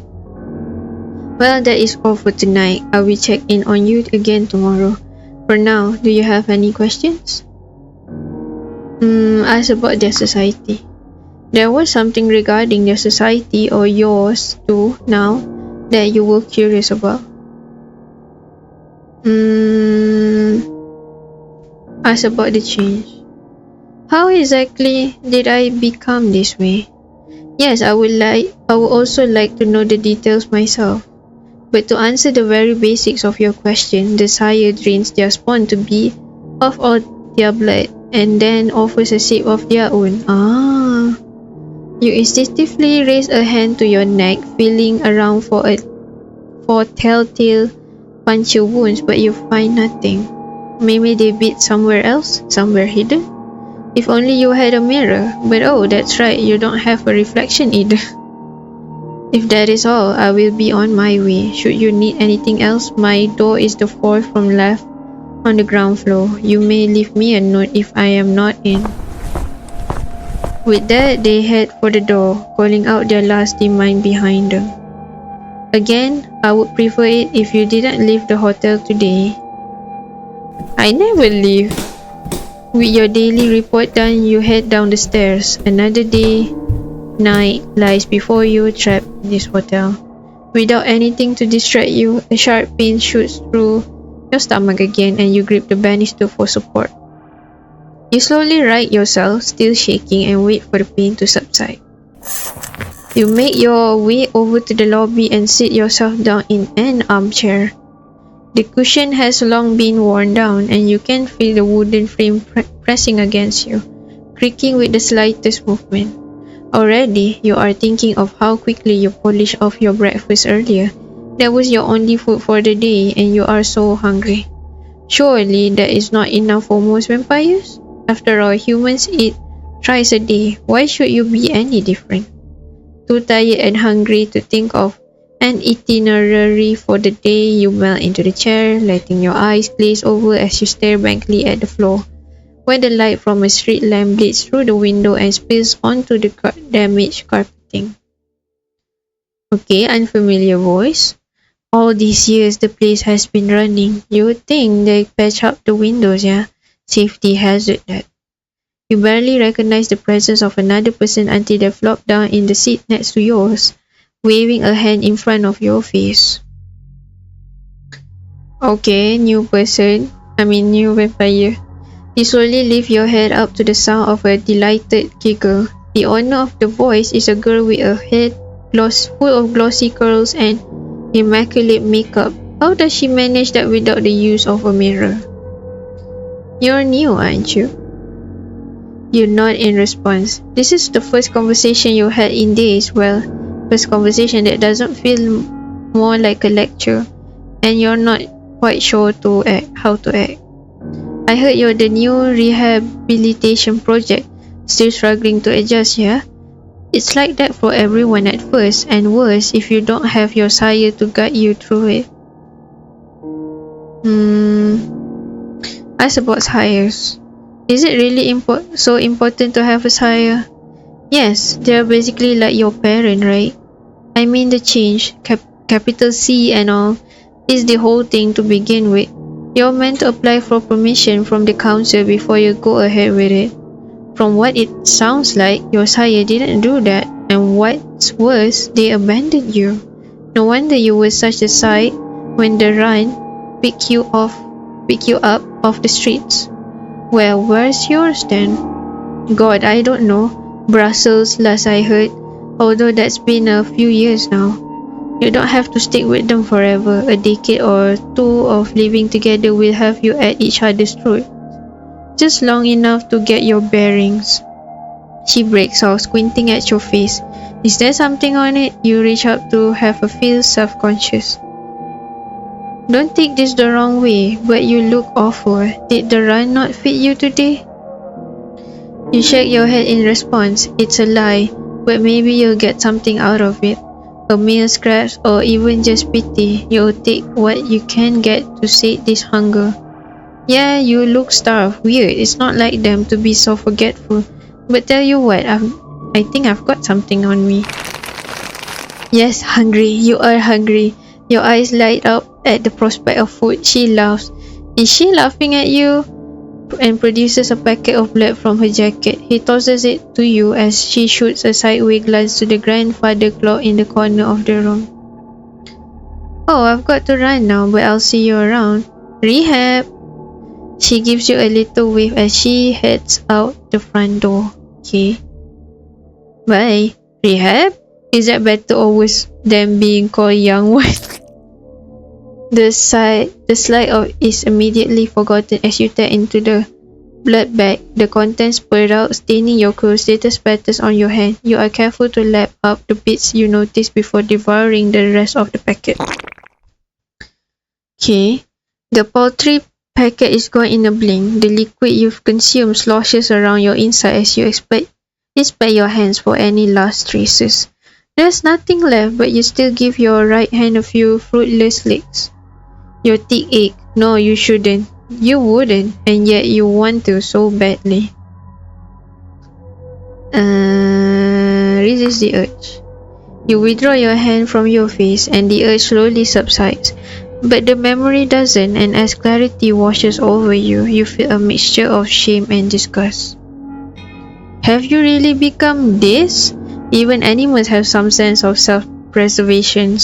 Well, that is all for tonight. I will check in on you again tomorrow. For now, do you have any questions? Ask about their society. There was something regarding their society or yours too now that you were curious about. Ask about the change. How exactly did I become this way? Yes, I would also like to know the details myself. But to answer the very basics of your question, the sire drains their spawn to be of all their blood and then offers a sip of their own. You instinctively raise a hand to your neck, feeling around for telltale puncture wounds, but you find nothing. Maybe they beat somewhere else, somewhere hidden? If only you had a mirror. But oh, that's right, you don't have a reflection either. If that is all, I will be on my way. Should you need anything else, my door is the 4th from left on the ground floor. You may leave me a note if I am not in. With that, they head for the door, calling out their last demand behind them. Again, I would prefer it if you didn't leave the hotel today. I never leave. With your daily report done, you head down the stairs. Another night lies before you, trapped in this hotel. Without anything to distract you, a sharp pain shoots through your stomach again and you grip the banister for support. You slowly right yourself, still shaking, and wait for the pain to subside. You make your way over to the lobby and sit yourself down in an armchair. The cushion has long been worn down and you can feel the wooden frame pressing against you, creaking with the slightest movement. Already, you are thinking of how quickly you polished off your breakfast earlier. That was your only food for the day and you are so hungry. Surely that is not enough for most vampires? After all, humans eat thrice a day. Why should you be any different? Too tired and hungry to think of an itinerary for the day, you melt into the chair, letting your eyes glaze over as you stare blankly at the floor, where the light from a street lamp bleeds through the window and spills onto the damaged carpeting. Okay, unfamiliar voice. All these years the place has been running. You would think they patch up the windows, yeah? Safety hazard that. You barely recognize the presence of another person until they flop down in the seat next to yours, waving a hand in front of your face. Okay, new person. New vampire. You slowly lift your head up to the sound of a delighted giggle. The owner of the voice is a girl with a head full of glossy curls and immaculate makeup. How does she manage that without the use of a mirror? You're new, aren't you? You nod in response. This is the first conversation you had in days. Well, first conversation that doesn't feel more like a lecture, and you're not quite sure how to act. I heard you're the new rehabilitation project. Still struggling to adjust, yeah? It's like that for everyone at first, and worse if you don't have your sire to guide you through it. Ask about sires. Is it really so important to have a sire? Yes, they're basically like your parent, right? I mean the change, capital C and all, is the whole thing to begin with. You're meant to apply for permission from the council before you go ahead with it. From what it sounds like, your sire didn't do that, and what's worse, they abandoned you. No wonder you were such a sight when the run pick you up off the streets. Well, where's yours then? God, I don't know. Brussels, last I heard, although that's been a few years now. You don't have to stick with them forever. A decade or two of living together will have you at each other's throat. Just long enough to get your bearings. She breaks off, squinting at your face. Is there something on it? You reach up to have a feel self-conscious. Don't take this the wrong way, but you look awful. Did the run not fit you today? You shake your head in response. It's a lie, but maybe you'll get something out of it. A meal scraps or even just pity. You'll take what you can get to sate this hunger. Yeah, you look starved. Weird. It's not like them to be so forgetful. But tell you what, I think I've got something on me. Yes, hungry. You are hungry. Your eyes light up at the prospect of food. She laughs. Is she laughing at you? And produces a packet of blood from her jacket. He tosses it to you as she shoots a sideways glance to the grandfather clock in the corner of the room. Oh, I've got to run now, but I'll see you around. Rehab! She gives you a little wave as she heads out the front door. Okay. Bye. Rehab? Is that better or worse than being called young one? The slide is immediately forgotten as you tear into the blood bag. The contents spurred out, staining your clothes, little spatters on your hand. You are careful to lap up the bits you notice before devouring the rest of the packet. Okay. The paltry packet is gone in a blink. The liquid you've consumed sloshes around your inside as you inspect your hands for any last traces. There's nothing left, but you still give your right hand a few fruitless licks. Your teeth ache. No, you shouldn't. You wouldn't, and yet you want to so badly. Resist the urge. You withdraw your hand from your face, and the urge slowly subsides. But the memory doesn't, and as clarity washes over you, you feel a mixture of shame and disgust. Have you really become this? Even animals have some sense of self-preservation.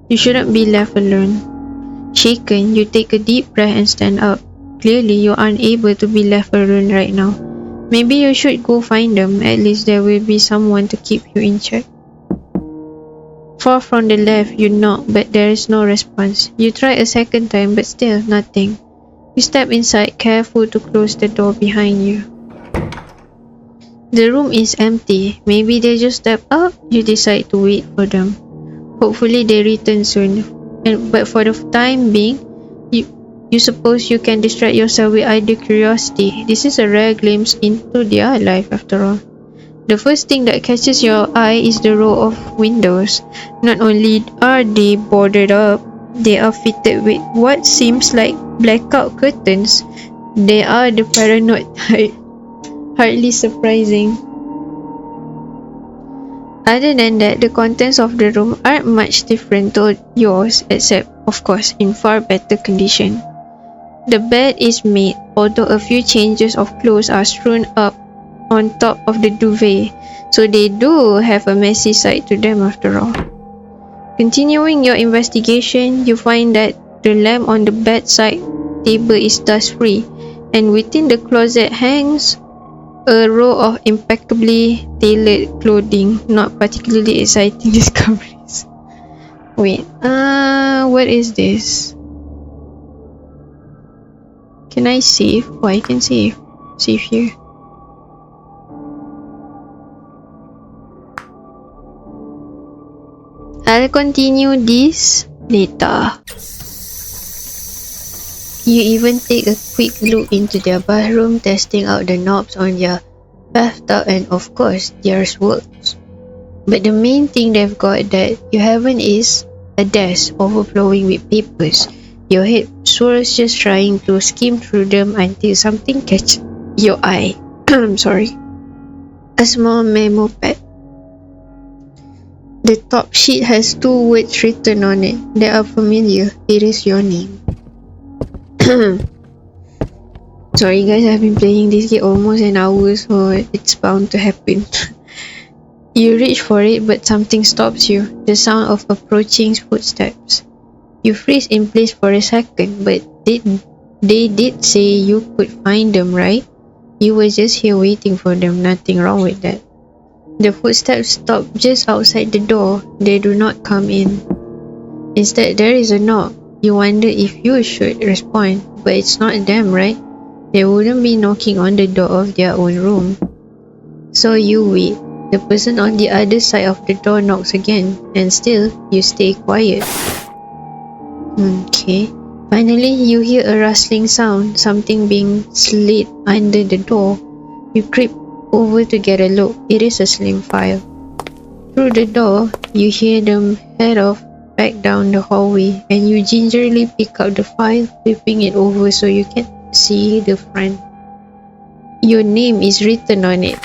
You shouldn't be left alone. Shaken, you take a deep breath and stand up. Clearly, you aren't able to be left alone right now. Maybe you should go find them. At least there will be someone to keep you in check. Far from the left, you knock, but there is no response. You try a second time, but still nothing. You step inside, careful to close the door behind you. The room is empty. Maybe they just step out. You decide to wait for them. Hopefully they return soon. But for the time being, you suppose you can distract yourself with idle curiosity. This is a rare glimpse into their life after all. The first thing that catches your eye is the row of windows. Not only are they boarded up, they are fitted with what seems like blackout curtains. They are the paranoid type. Hardly surprising. Other than that, the contents of the room aren't much different to yours, except, of course, in far better condition. The bed is made, although a few changes of clothes are strewn up on top of the duvet, so they do have a messy side to them after all. Continuing your investigation, you find that the lamp on the bedside table is dust-free, and within the closet hangs a row of impeccably tailored clothing. Not particularly exciting discoveries. Wait, what is this? Can I save? Oh, I can save. Save here. I'll continue this later. You even take a quick look into their bathroom, testing out the knobs on their bathtub, and of course, theirs works. But the main thing they've got that you haven't is a desk overflowing with papers. Your head swirls just trying to skim through them until something catches your eye. I'm sorry. A small memo pad. The top sheet has 2 words written on it. They are familiar. It is your name. Sorry guys, I've been playing this game almost an hour, so it's bound to happen. You reach for it, but something stops you. The sound of approaching footsteps. You freeze in place for a second, but they did say you could find them, right? You were just here waiting for them. Nothing wrong with that. The footsteps stop just outside the door. They do not come in. Instead, there is a knock. You wonder if you should respond, but it's not them, right? They wouldn't be knocking on the door of their own room. So you wait. The person on the other side of the door knocks again, and still, you stay quiet. Okay. Finally, you hear a rustling sound, something being slid under the door. You creep over to get a look. It is a slim file. Through the door, you hear them head off back down the hallway, and you gingerly pick up the file, flipping it over so you can see the front. Your name is written on it.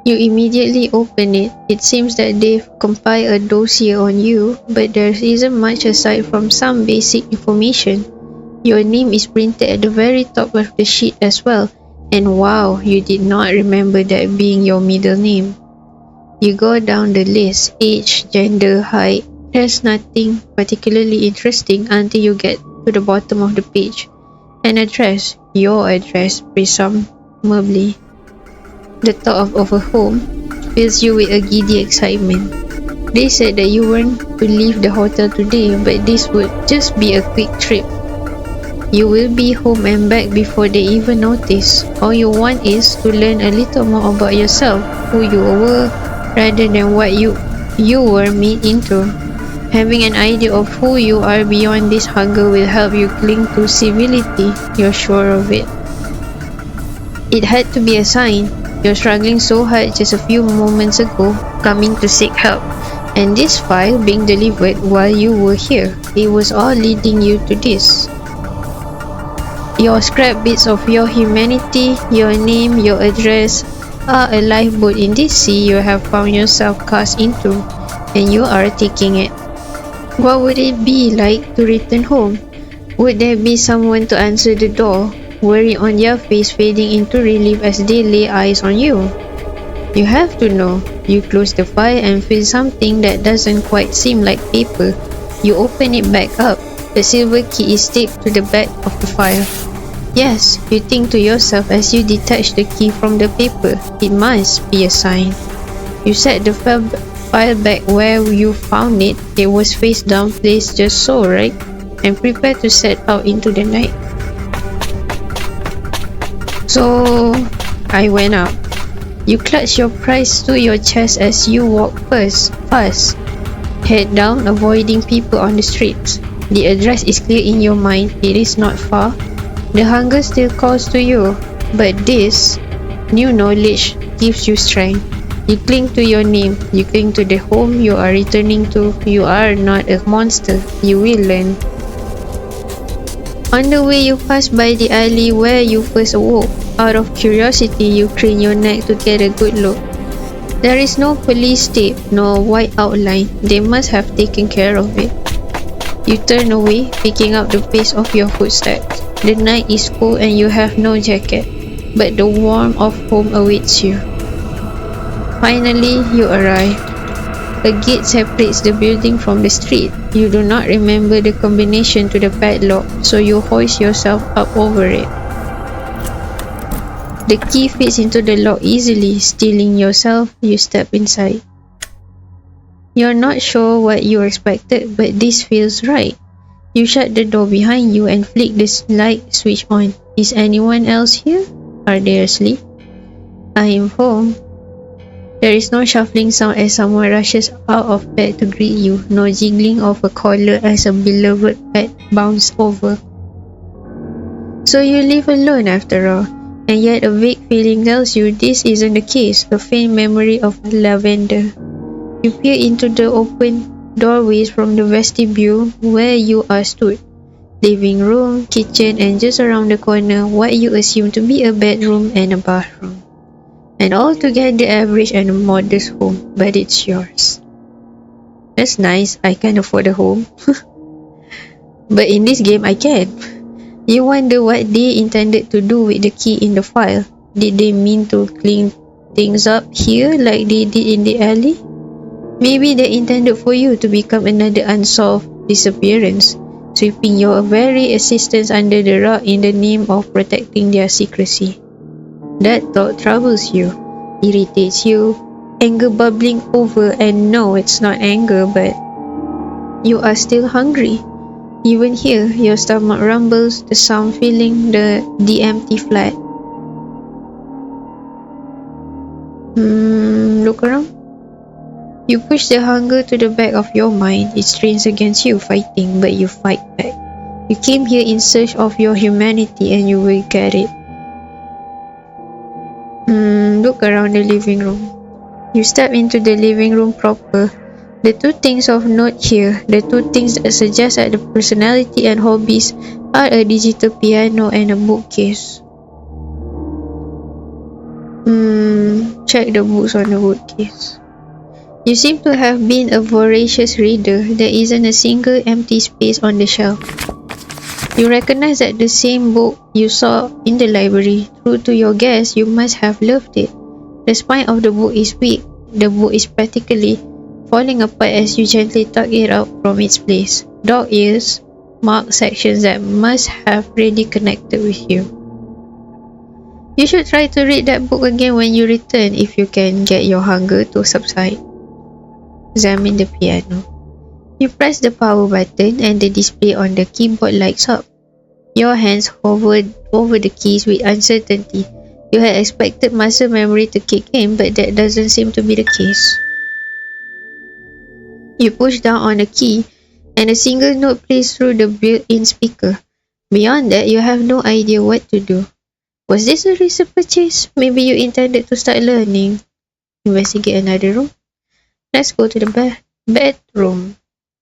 You immediately open it. It seems that they've compiled a dossier on you, but there isn't much aside from some basic information. Your name is printed at the very top of the sheet as well, and wow, you did not remember that being your middle name. You go down the list: age, gender, height. There's nothing particularly interesting until you get to the bottom of the page. An address, your address, presumably. The thought of a home fills you with a giddy excitement. They said that you weren't to leave the hotel today, but this would just be a quick trip. You will be home and back before they even notice. All you want is to learn a little more about yourself, who you were, rather than what you were made into. Having an idea of who you are beyond this hunger will help you cling to civility. You're sure of it. It had to be a sign. You're struggling so hard just a few moments ago, coming to seek help, and this file being delivered while you were here. It was all leading you to this. Your scrap bits of your humanity, your name, your address, are a lifeboat in this sea you have found yourself cast into, and you are taking it. What would it be like to return home? Would there be someone to answer the door, worry on their face fading into relief as they lay eyes on you? You have to know. You close the file and feel something that doesn't quite seem like paper. You open it back up. The silver key is taped to the back of the file. Yes, you think to yourself as you detach the key from the paper. It must be a sign. You set the file back where you found it. It was face down, placed just so, right? And prepare to set out into the night. So, I went out. You clutch your prize to your chest as you walk fast, head down, avoiding people on the streets. The address is clear in your mind. It is not far. The hunger still calls to you, but this new knowledge gives you strength. You cling to your name. You cling to the home you are returning to. You are not a monster. You will learn. On the way, you pass by the alley where you first awoke. Out of curiosity, you crane your neck to get a good look. There is no police tape, no white outline. They must have taken care of it. You turn away, picking up the pace of your footsteps. The night is cold and you have no jacket, but the warmth of home awaits you. Finally, you arrive. A gate separates the building from the street. You do not remember the combination to the padlock, so you hoist yourself up over it. The key fits into the lock easily. Steeling yourself, you step inside. You're not sure what you expected, but this feels right. You shut the door behind you and flick the light switch on. Is anyone else here? Are they asleep? I am home. There is no shuffling sound as someone rushes out of bed to greet you, no jiggling of a collar as a beloved pet bounces over. So you live alone after all, and yet a vague feeling tells you this isn't the case, a faint memory of lavender. You peer into the open doorways from the vestibule where you are stood. Living room, kitchen, and just around the corner, what you assume to be a bedroom and a bathroom. And altogether average and a modest home, but it's yours. That's nice, I can't afford a home. But in this game, I can. You wonder what they intended to do with the key in the file. Did they mean to clean things up here like they did in the alley? Maybe they intended for you to become another unsolved disappearance, sweeping your very existence under the rug in the name of protecting their secrecy. That thought troubles you, irritates you, anger bubbling over, and no, it's not anger, but you are still hungry. Even here, your stomach rumbles, the sound filling the empty flat. Look around. You push the hunger to the back of your mind. It strains against you, fighting, but you fight back. You came here in search of your humanity and you will get it. Look around the living room. You step into the living room proper. The two things of note here, the two things that suggest that the personality and hobbies are a digital piano and a bookcase. Check the books on the bookcase. You seem to have been a voracious reader. There isn't a single empty space on the shelf. You recognize that the same book you saw in the library. True to your guess, you must have loved it. The spine of the book is weak. The book is practically falling apart as you gently tug it out from its place. Dog ears mark sections that must have really connected with you. You should try to read that book again when you return if you can get your hunger to subside. Examine the piano. You press the power button and the display on the keyboard lights up. Your hands hovered over the keys with uncertainty. You had expected muscle memory to kick in, but that doesn't seem to be the case. You push down on a key and a single note plays through the built-in speaker. Beyond that, you have no idea what to do. Was this a recent purchase? Maybe you intended to start learning. Investigate another room. Let's go to the bedroom.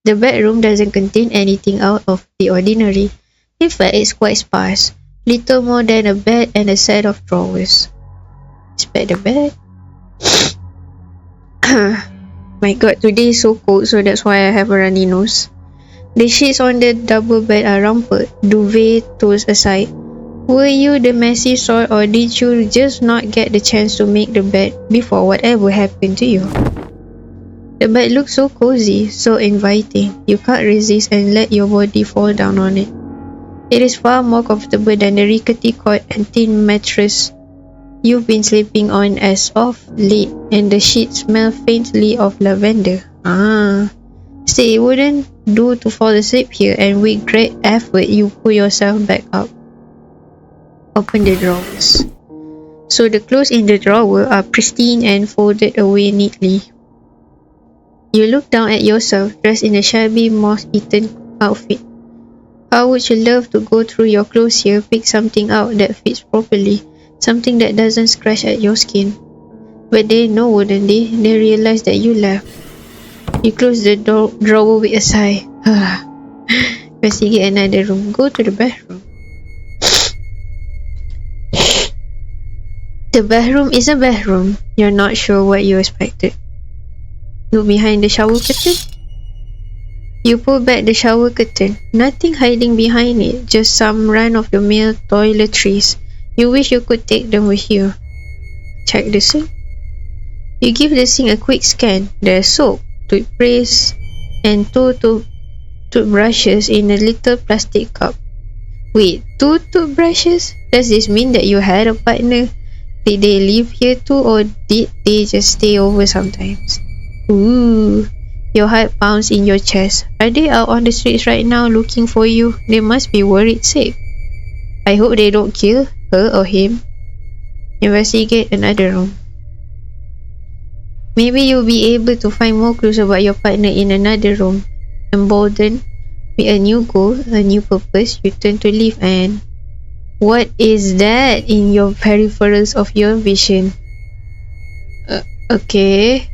The bedroom doesn't contain anything out of the ordinary. In fact, it's quite sparse. Little more than a bed and a set of drawers. Inspect the bed. My god, today is so cold, so that's why I have a runny nose. The sheets on the double bed are rumpled, duvet tossed aside. Were you the messy sort, or did you just not get the chance to make the bed before whatever happened to you? The bed looks so cozy, so inviting. You can't resist and let your body fall down on it. It is far more comfortable than the rickety cot and thin mattress you've been sleeping on as of late, and the sheets smell faintly of lavender. Still, it wouldn't do to fall asleep here, and with great effort, you pull yourself back up. Open the drawers. So the clothes in the drawer are pristine and folded away neatly. You look down at yourself, dressed in a shabby, moth-eaten outfit. How would you love to go through your clothes here, pick something out that fits properly, something that doesn't scratch at your skin? But they know, wouldn't they? They realize that you left. You close the drawer with a sigh. Investigate another room. Go to the bathroom. The bathroom is a bathroom. You're not sure what you expected. Look behind the shower curtain. You pull back the shower curtain. Nothing hiding behind it, just some run-of-the-mill toiletries. You wish you could take them with you. Check the sink. You give the sink a quick scan. There's soap, toothpaste, and two toothbrushes in a little plastic cup. Wait, 2 toothbrushes? Does this mean that you had a partner? Did they live here too, or did they just stay over sometimes? Ooh, your heart pounds in your chest. Are they out on the streets right now looking for you? They must be worried sick. I hope they don't kill her or him. Investigate another room. Maybe you'll be able to find more clues about your partner in another room. Emboldened with a new goal, a new purpose, you turn to leave, and what is that in your peripherals of your vision? Okay.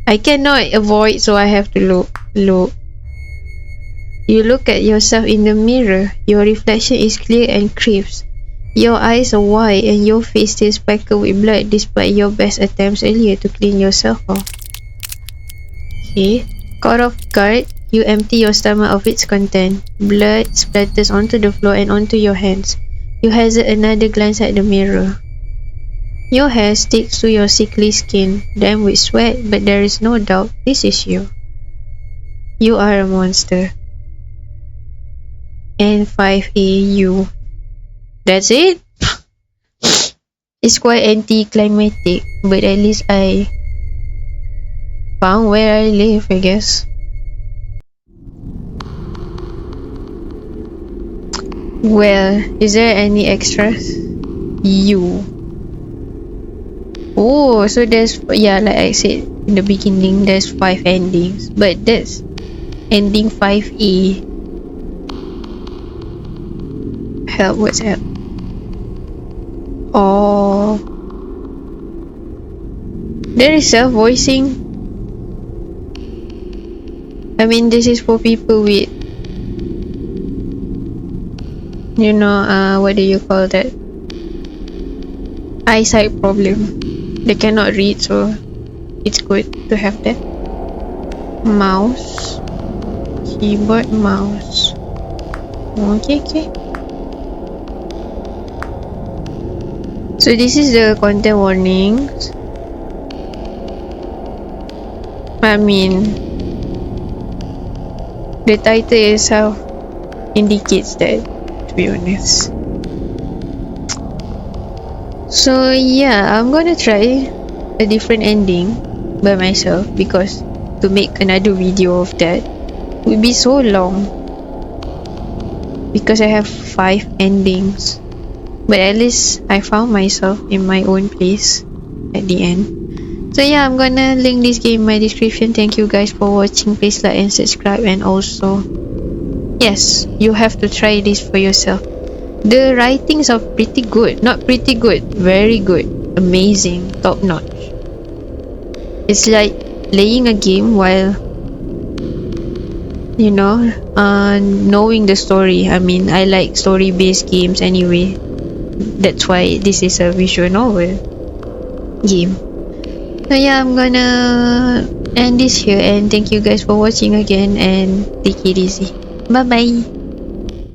I cannot avoid, so I have to look. You look at yourself in the mirror. Your reflection is clear and crisp. Your eyes are wide and your face still speckled with blood despite your best attempts earlier to clean yourself off. Okay. Caught off guard, you empty your stomach of its content. Blood splatters onto the floor and onto your hands. You hazard another glance at the mirror. Your hair sticks to your sickly skin, damp with sweat, but there is no doubt this is you. You are a monster. N5AU. That's it? It's quite anticlimactic, but at least I found where I live, I guess. Well, is there any extras? You. Oh, so there's, yeah, like I said in the beginning, there's 5 endings, but that's ending 5A. Help, what's help? Oh, there is self-voicing. I mean, this is for people with, you know, what do you call that? Eyesight problem. They cannot read, so it's good to have that. Mouse, keyboard, mouse. Okay. So this is the content warnings. I mean, the title itself indicates that, to be honest. So yeah, I'm gonna try a different ending by myself, because to make another video of that would be so long, because I have 5 endings. But at least I found myself in my own place at the end. So yeah, I'm gonna link this game in my description. Thank you guys for watching. Please like and subscribe, and also, yes, you have to try this for yourself. The writings are pretty good. Not pretty good, very good. Amazing, top notch. It's like playing a game while, you know, knowing the story. I mean, I like story based games anyway. That's why this is a visual novel game. So yeah, I'm gonna end this here, and thank you guys for watching again, and take it easy. Bye bye.